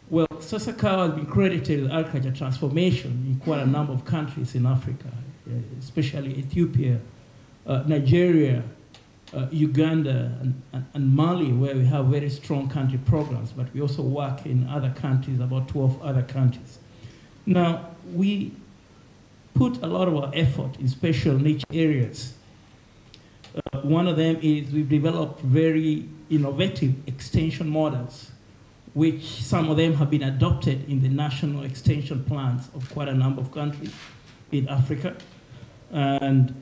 Well, Sasakawa has been credited with agriculture transformation in quite a number of countries in Africa, especially Ethiopia, Nigeria, Uganda, and Mali, where we have very strong country programs, but we also work in other countries, about 12 other countries. Now, we put a lot of our effort in special niche areas. One of them is we've developed very innovative extension models, which some of them have been adopted in the national extension plans of quite a number of countries in Africa. And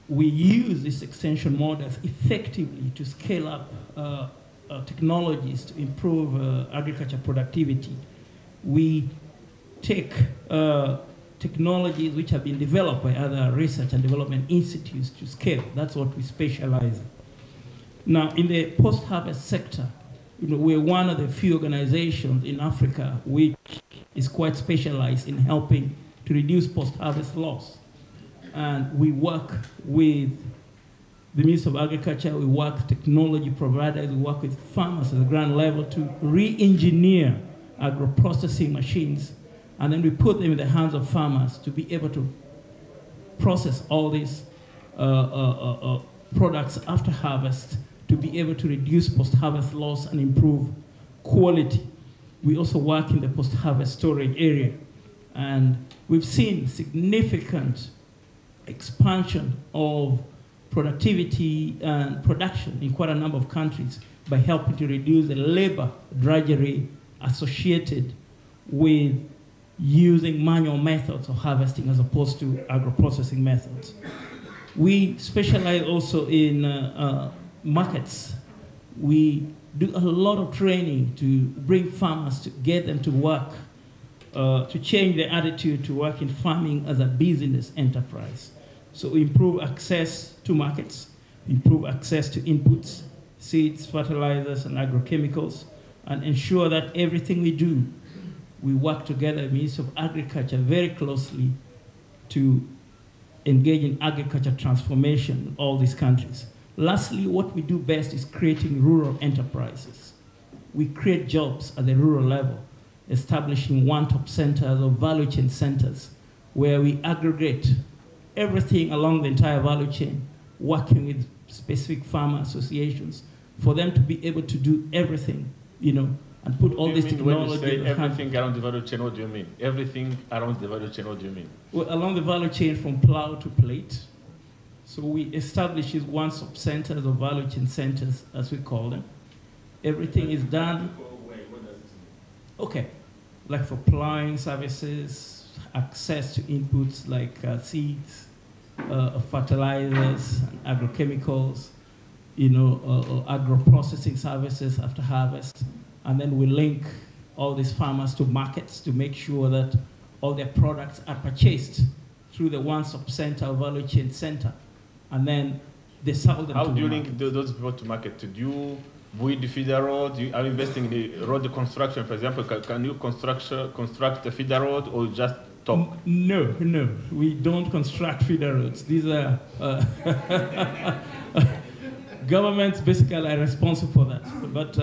we use these extension models effectively to scale up technologies to improve agriculture productivity. We take technologies which have been developed by other research and development institutes to scale. That's what we specialize in. Now, in the post-harvest sector, we're one of the few organizations in Africa which is quite specialized in helping to reduce post-harvest loss. And we work with the Ministry of Agriculture, we work with technology providers, we work with farmers at the ground level to re-engineer agro-processing machines, and then we put them in the hands of farmers to be able to process all these products after harvest to be able to reduce post-harvest loss and improve quality. We also work in the post-harvest storage area, and we've seen significant expansion of productivity and production in quite a number of countries by helping to reduce the labor drudgery associated with using manual methods of harvesting as opposed to agro-processing methods. We specialize also in markets. We do a lot of training to bring farmers to get them to work, to change their attitude to work in farming as a business enterprise. So we improve access to markets, improve access to inputs, seeds, fertilizers, and agrochemicals, and ensure that everything we do, we work together with the Ministry of Agriculture very closely to engage in agriculture transformation in all these countries. Lastly, what we do best is creating rural enterprises. We create jobs at the rural level, establishing one-stop centers or value chain centers where we aggregate everything along the entire value chain, working with specific farmer associations for them to be able to do everything, and put all this technology. When you say everything around the value chain, what do you mean? Everything around the value chain, what do you mean? Well, along the value chain from plow to plate. So we establish one-stop centers or value chain centers, as we call them. Everything is done. Okay, like for plowing services, access to inputs like seeds, fertilizers, and agrochemicals, agro-processing services after harvest. And then we link all these farmers to markets to make sure that all their products are purchased through the one-stop center or value chain center. And then they sell them to the market. How do you link those people to market? Do you build feeder road? Are you investing in the road construction, for example? Can you construct a feeder road or just talk? No, we don't construct feeder roads. These are governments basically are responsible for that. But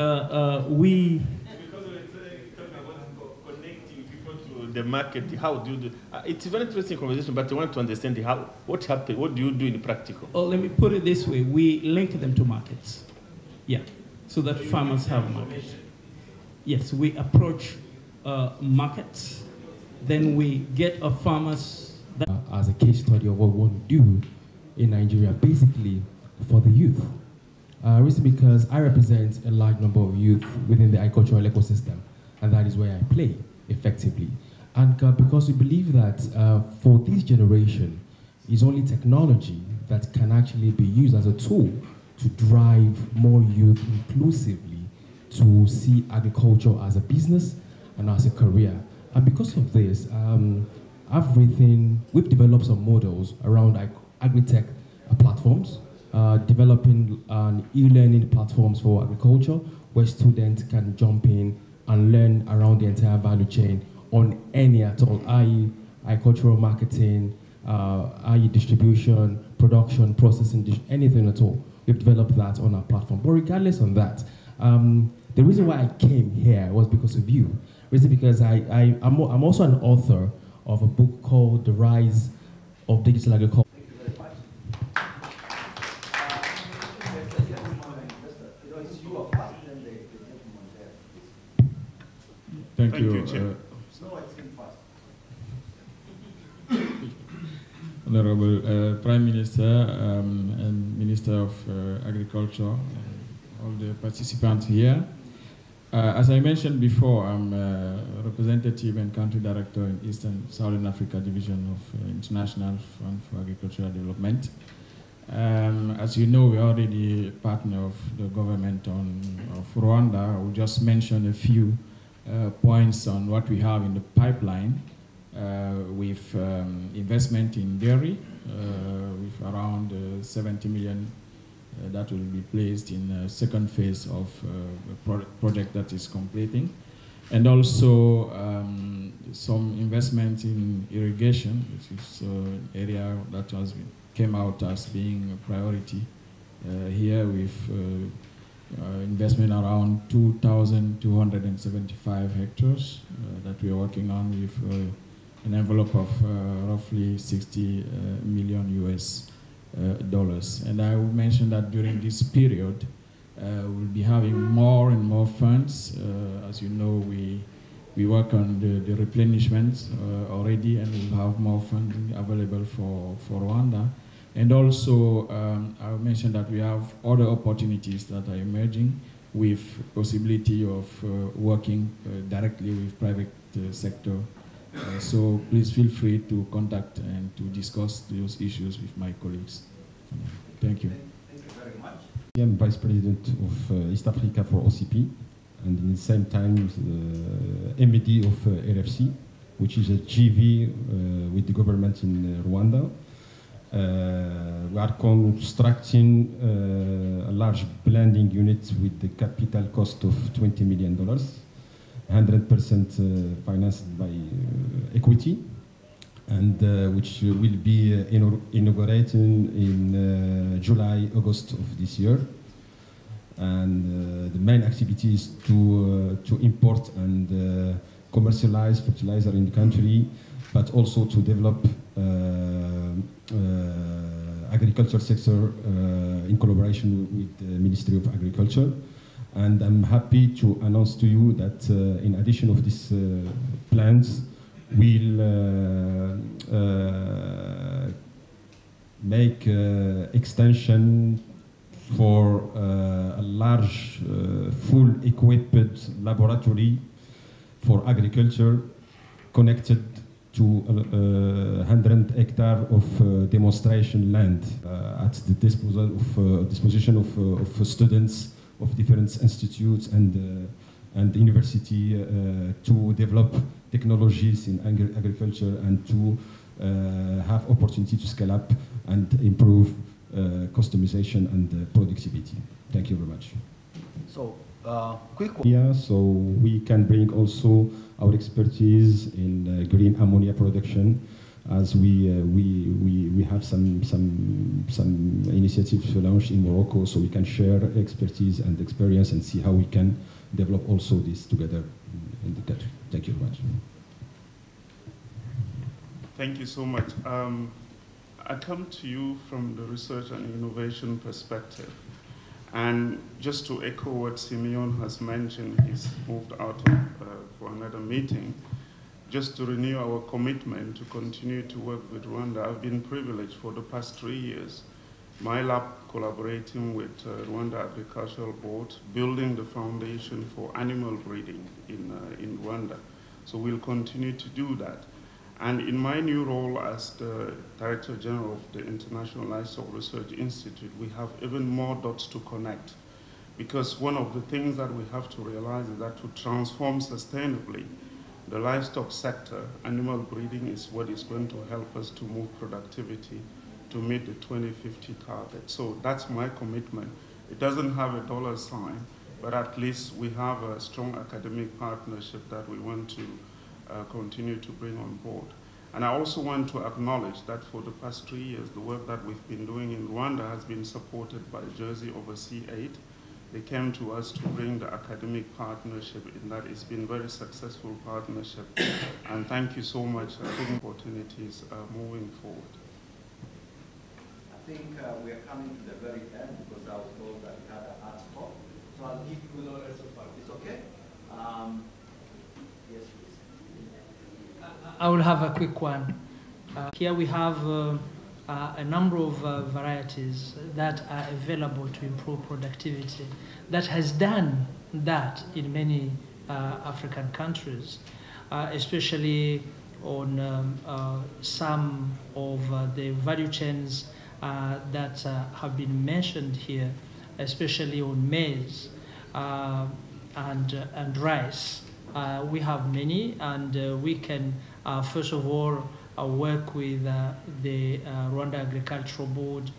we... Because it's talking about connecting people to the market, how do you do? It's a very interesting conversation, but I want to understand what happened, what do you do in practical? Oh, let me put it this way. We link them to markets. Yeah, so that farmers have markets. Yes, we approach markets. Then we get our farmers... as a case study of what we want to do in Nigeria, basically for the youth. Reason because I represent a large number of youth within the agricultural ecosystem, and that is where I play effectively. And because we believe that for this generation, it's only technology that can actually be used as a tool to drive more youth inclusively to see agriculture as a business and as a career. And because of this, we've developed some models around agri-tech platforms, developing e-learning platforms for agriculture where students can jump in and learn around the entire value chain on any at all, i.e. agricultural marketing, i.e. distribution, production, processing, anything at all. We've developed that on our platform. But regardless of that, the reason why I came here was because of you. Reason because I'm also an author of a book called The Rise of Digital Agriculture. Thank you. Honorable Prime Minister and Minister of Agriculture, all the participants here. As I mentioned before, I'm a representative and country director in Eastern Southern Africa Division of International Fund for Agricultural Development. As you know, we're already a partner of the government of Rwanda. I will just mention a few points on what we have in the pipeline with investment in dairy, with around 70 million that will be placed in the second phase of a project that is completing. And also some investment in irrigation, which is an area that came out as being a priority here with investment around 2,275 hectares that we are working on with an envelope of roughly 60 million US dollars. And I will mention that during this period, we'll be having more and more funds. As you know, we work on the replenishment already, and we'll have more funding available for Rwanda. And also, I will mention that we have other opportunities that are emerging with possibility of working directly with private sector. So please feel free to contact and to discuss those issues with my colleagues. Thank you. Thank you very much. I am Vice President of East Africa for OCP, and at the same time MED of RFC, which is a JV with the government in Rwanda. We are constructing a large blending unit with the capital cost of $20 million, 100% financed by equity, and which will be inaugurated in July, August of this year. And the main activity is to import and commercialize fertilizer in the country, but also to develop agriculture sector in collaboration with the Ministry of Agriculture. And I'm happy to announce to you that in addition of these plans, we'll make extension for a large, full equipped laboratory for agriculture connected to 100 hectares of demonstration land at the disposition of students of different institutes and university to develop technologies in agriculture and to have opportunity to scale up and improve customization and productivity. Thank you very much. So, quick one. Yeah, so we can bring also our expertise in green ammonia production, as we have some initiatives to launch in Morocco, so we can share expertise and experience and see how we can develop also this together in the country. Thank you very much. Thank you so much. I come to you from the research and innovation perspective. And just to echo what Simeon has mentioned, he's moved out for another meeting. Just to renew our commitment to continue to work with Rwanda, I've been privileged for the past 3 years. My lab collaborating with Rwanda Agricultural Board, building the foundation for animal breeding in Rwanda. So we'll continue to do that. And in my new role as the Director General of the International Livestock Research Institute, we have even more dots to connect. Because one of the things that we have to realize is that to transform sustainably the livestock sector, animal breeding is what is going to help us to move productivity to meet the 2050 target. So that's my commitment. It doesn't have a dollar sign, but at least we have a strong academic partnership that we want to continue to bring on board. And I also want to acknowledge that for the past 3 years, the work that we've been doing in Rwanda has been supported by Jersey Overseas Aid. They came to us to bring the academic partnership in that. It's been a very successful partnership. And thank you so much. I think opportunities are moving forward. I think we are coming to the very end because I was told that we had an art talk. So I'll give you it's okay? Yes, please. I will have a quick one. Here we have a number of varieties that are available to improve productivity that has done that in many African countries, especially on some of the value chains that have been mentioned here, especially on maize and rice. We have many, and we can, first of all, work with the Rwanda Agricultural Board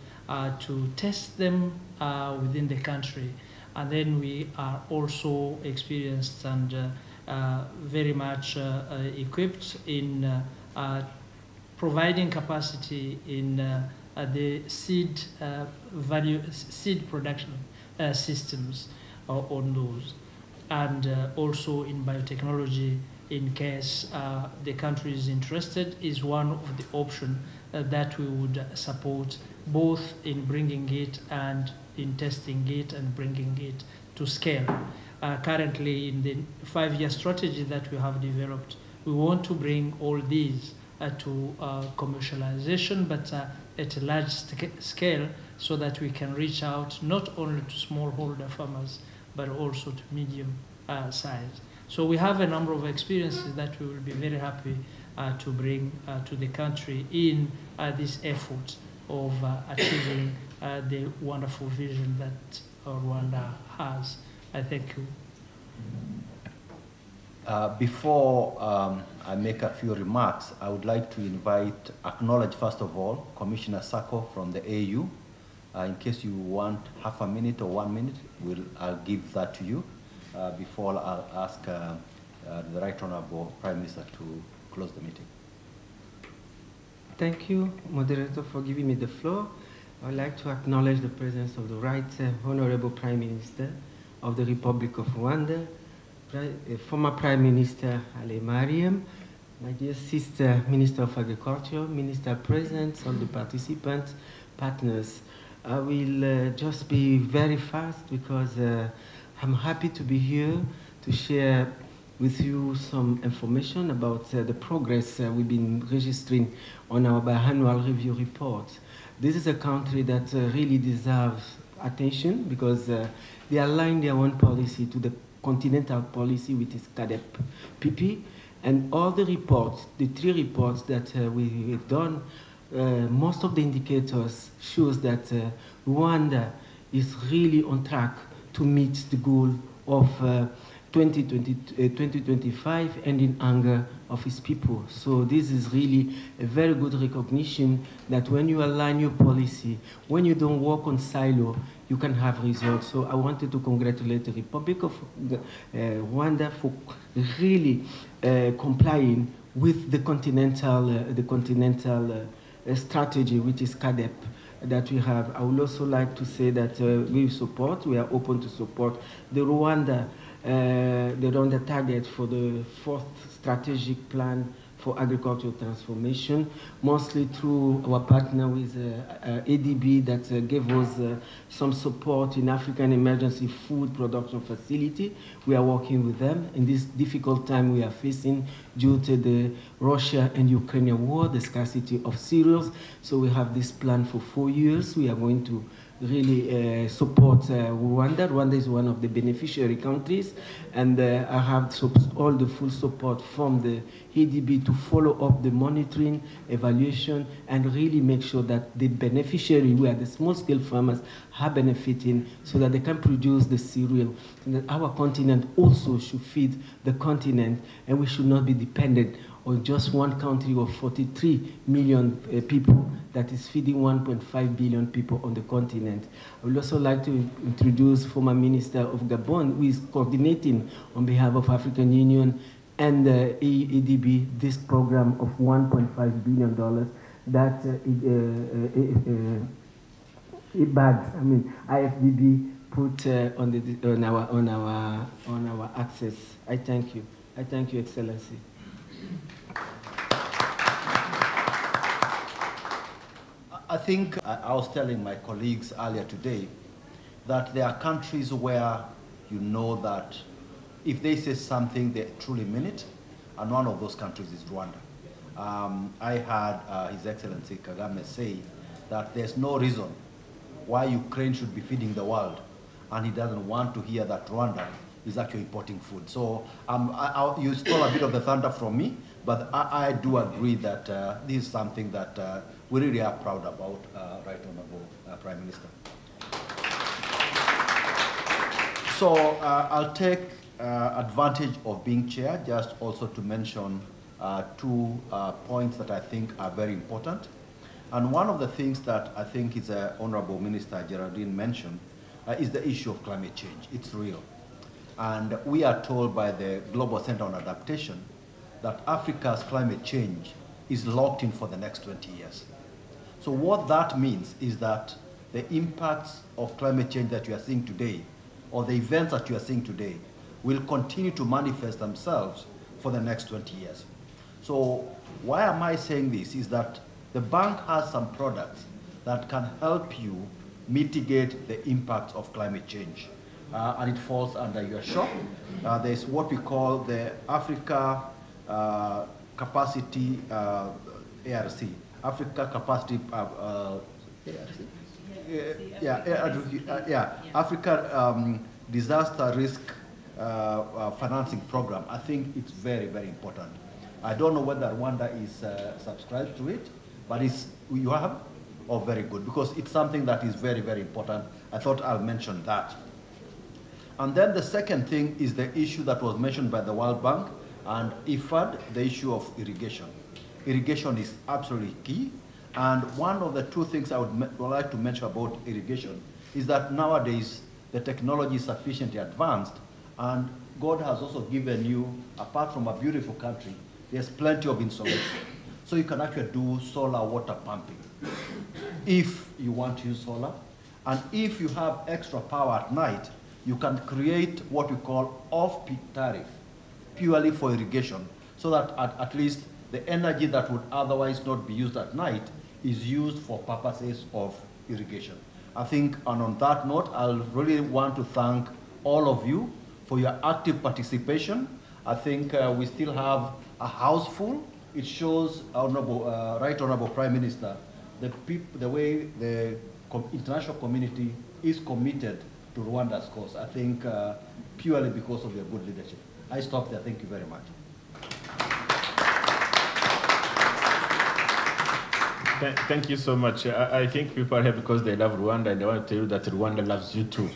to test them within the country. And then we are also experienced and very much equipped in providing capacity in the seed production systems on those, and also in biotechnology, in case the country is interested, is one of the options that we would support, both in bringing it and in testing it and bringing it to scale. Currently, in the 5-year strategy that we have developed, we want to bring all these to commercialization, but at a large scale, so that we can reach out not only to smallholder farmers, but also to medium size. So we have a number of experiences that we will be very happy to bring to the country in this effort of achieving the wonderful vision that Rwanda has. I thank you. Before I make a few remarks, I would like to acknowledge first of all, Commissioner Sako from the AU. In case you want half a minute or 1 minute, I'll give that to you before I'll ask the Right Honorable Prime Minister to close the meeting. Thank you, Moderator, for giving me the floor. I would like to acknowledge the presence of the Right Honorable Prime Minister of the Republic of Rwanda, former Prime Minister Ale Mariam, my dear sister, Minister of Agriculture, Minister Present, all the participants, partners. I will just be very fast because I'm happy to be here to share with you some information about the progress we've been registering on our biannual review report. This is a country that really deserves attention because they align their own policy to the continental policy, which is CADEP-PP, and all the reports, the 3 reports that we've done, most of the indicators shows that Rwanda is really on track to meet the goal of 2025 ending hunger of its people. So this is really a very good recognition that when you align your policy, when you don't work on silo, you can have results. So I wanted to congratulate the Republic of Rwanda for really complying with the continental strategy, which is CADEP, that we have. I would also like to say that we are open to support the Rwanda target for the 4th strategic plan for agricultural transformation, mostly through our partner with ADB that gave us some support in African Emergency Food Production Facility. We are working with them in this difficult time we are facing due to the Russia and Ukrainian war, the scarcity of cereals. So we have this plan for 4 years. We are going to really support Rwanda. Rwanda is one of the beneficiary countries, and I have all the full support from the EDB to follow up the monitoring, evaluation, and really make sure that the beneficiary, who are the small-scale farmers, are benefiting so that they can produce the cereal. And that our continent also should feed the continent, and we should not be dependent on just one country of 43 million people that is feeding 1.5 billion people on the continent. I would also like to introduce former Minister of Gabon, who is coordinating on behalf of African Union and ADB this program of $1.5 billion that IFDB put on our access. I thank you. I thank you, Excellency. I think I was telling my colleagues earlier today that there are countries where you know that if they say something, they truly mean it, and one of those countries is Rwanda. I heard His Excellency Kagame say that there's no reason why Ukraine should be feeding the world, and he doesn't want to hear that Rwanda is actually importing food. So you stole a bit of the thunder from me, But I do agree that this is something that we really are proud about, Right Honorable Prime Minister. So I'll take advantage of being chair just also to mention two points that I think are very important. And one of the things that I think is Honorable Minister Geraldine mentioned is the issue of climate change. It's real. And we are told by the Global Center on Adaptation that Africa's climate change is locked in for the next 20 years. So what that means is that the impacts of climate change that you are seeing today, or the events that you are seeing today, will continue to manifest themselves for the next 20 years. So why am I saying this is that the bank has some products that can help you mitigate the impacts of climate change. And it falls under your shop. There's what we call the Africa Capacity ARC, Africa Capacity Africa Disaster Risk Financing Program. I think it's very, very important. I don't know whether Rwanda is subscribed to it, but you have? Oh, very good, because it's something that is very, very important. I thought I'll mention that. And then the second thing is the issue that was mentioned by the World Bank and IFAD, the issue of irrigation. Irrigation is absolutely key. And one of the two things I would like to mention about irrigation is that nowadays the technology is sufficiently advanced, and God has also given you, apart from a beautiful country, there's plenty of insulation. So you can actually do solar water pumping if you want to use solar. And if you have extra power at night, you can create what we call off-peak tariff, purely for irrigation, so that at least the energy that would otherwise not be used at night is used for purposes of irrigation. I think, and on that note, I'll really want to thank all of you for your active participation. I think we still have a house full. It shows, Right Honorable Prime Minister, the way the international community is committed to Rwanda's cause. I think purely because of your good leadership. I stop there. Thank you very much. Thank you so much. I think people are here because they love Rwanda, and they want to tell you that Rwanda loves you too.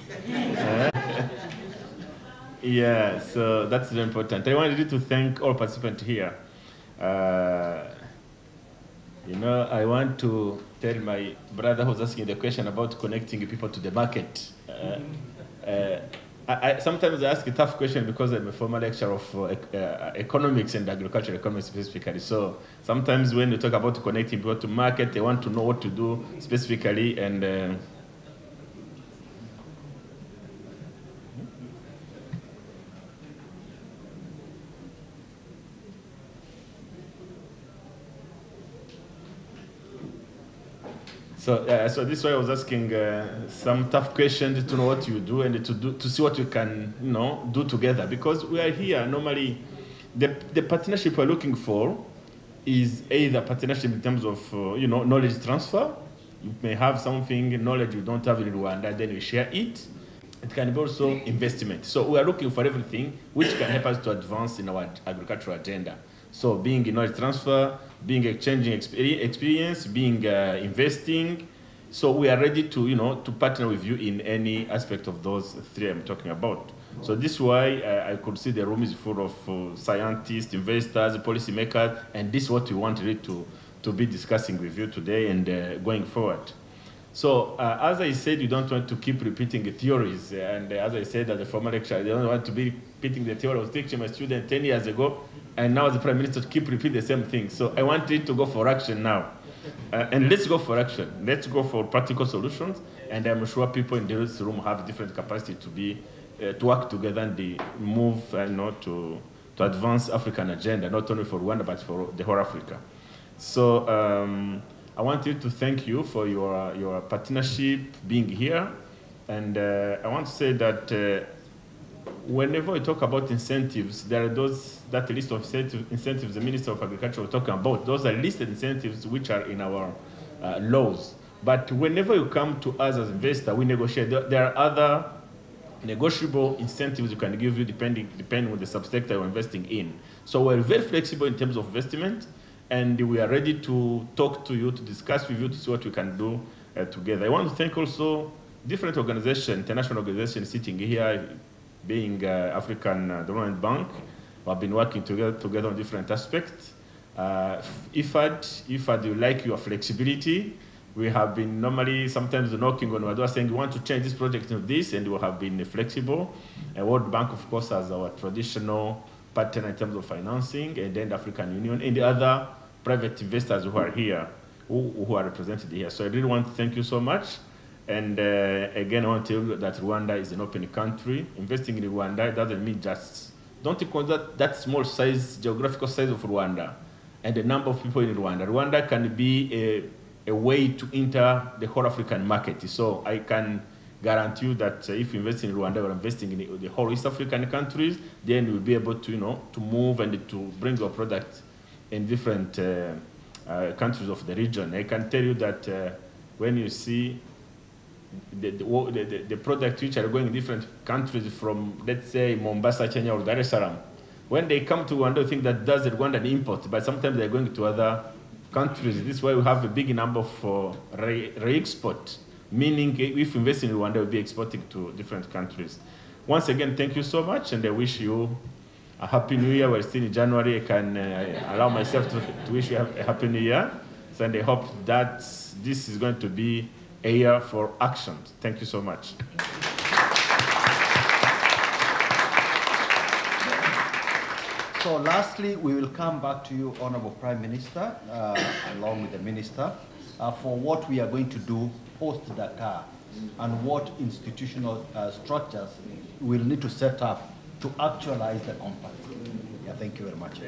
Yeah, so that's very important. I wanted to thank all participants here. You know, I want to tell my brother who's asking the question about connecting people to the market. Sometimes I ask a tough question because I'm a former lecturer of economics and agricultural economics specifically. So sometimes when you talk about connecting people to market, they want to know what to do specifically. And so this is why I was asking some tough questions to know what you do and to see what you can, you know, do together. Because we are here, normally, the partnership we're looking for is either partnership in terms of, you know, knowledge transfer. You may have something, knowledge you don't have in Rwanda, then you share it. It can be also investment. So we are looking for everything which can help us to advance in our agricultural agenda. So being in knowledge transfer, being exchanging experience, being investing. So we are ready to, you know, to partner with you in any aspect of those three I'm talking about. So this is why I could see the room is full of scientists, investors, policymakers, and this is what we want really to be discussing with you today and going forward. So as I said, you don't want to keep repeating the theories. And as I said as a former lecturer, I don't want to be repeating the theory I was teaching my student 10 years ago. And now as the Prime Minister to keep repeating the same thing. So I want it to go for action now. And let's go for action. Let's go for practical solutions. And I'm sure people in this room have different capacity to work together and move to advance African agenda, not only for Rwanda, but for the whole Africa. So I wanted to thank you for your partnership being here. And I want to say that whenever we talk about incentives, there are that list of incentives the Minister of Agriculture was talking about. Those are listed incentives which are in our laws. But whenever you come to us as investors, we negotiate. There are other negotiable incentives you can give you depending on the subsector you're investing in. So we're very flexible in terms of investment, and we are ready to talk to you, to discuss with you, to see what we can do together. I want to thank also different organizations, international organizations sitting here, being African Development Bank. We have been working together on different aspects. IFAD, you like your flexibility. We have been normally sometimes knocking on our door saying we want to change this project to this, and we have been flexible. And World Bank, of course, as our traditional partner in terms of financing, and then the African Union, and the other private investors who are here, who are represented here. So I really want to thank you so much. And again, I want to tell you that Rwanda is an open country. Investing in Rwanda doesn't mean just, don't consider that small size, geographical size of Rwanda and the number of people in Rwanda. Rwanda can be a way to enter the whole African market. So I can guarantee you that if you invest in Rwanda, you're investing in the whole East African countries, then you'll be able to, to move and to bring your product in different countries of the region. I can tell you that when you see the products which are going in different countries from, let's say, Mombasa, Kenya, or Dar es Salaam, when they come to Rwanda, they think that does the Rwandan import, but sometimes they're going to other countries. This is why we have a big number of re-export, meaning if we invest in Rwanda, we'll be exporting to different countries. Once again, thank you so much, and I wish you a Happy New Year. We're still in January. I can allow myself to wish you a Happy New Year. So, and I hope that this is going to be a year for action. Thank you so much. So lastly, we will come back to you, Honorable Prime Minister, along with the Minister, for what we are going to do post-Dakar and what institutional structures we'll need to set up to actualize the compact. Yeah, thank you very much.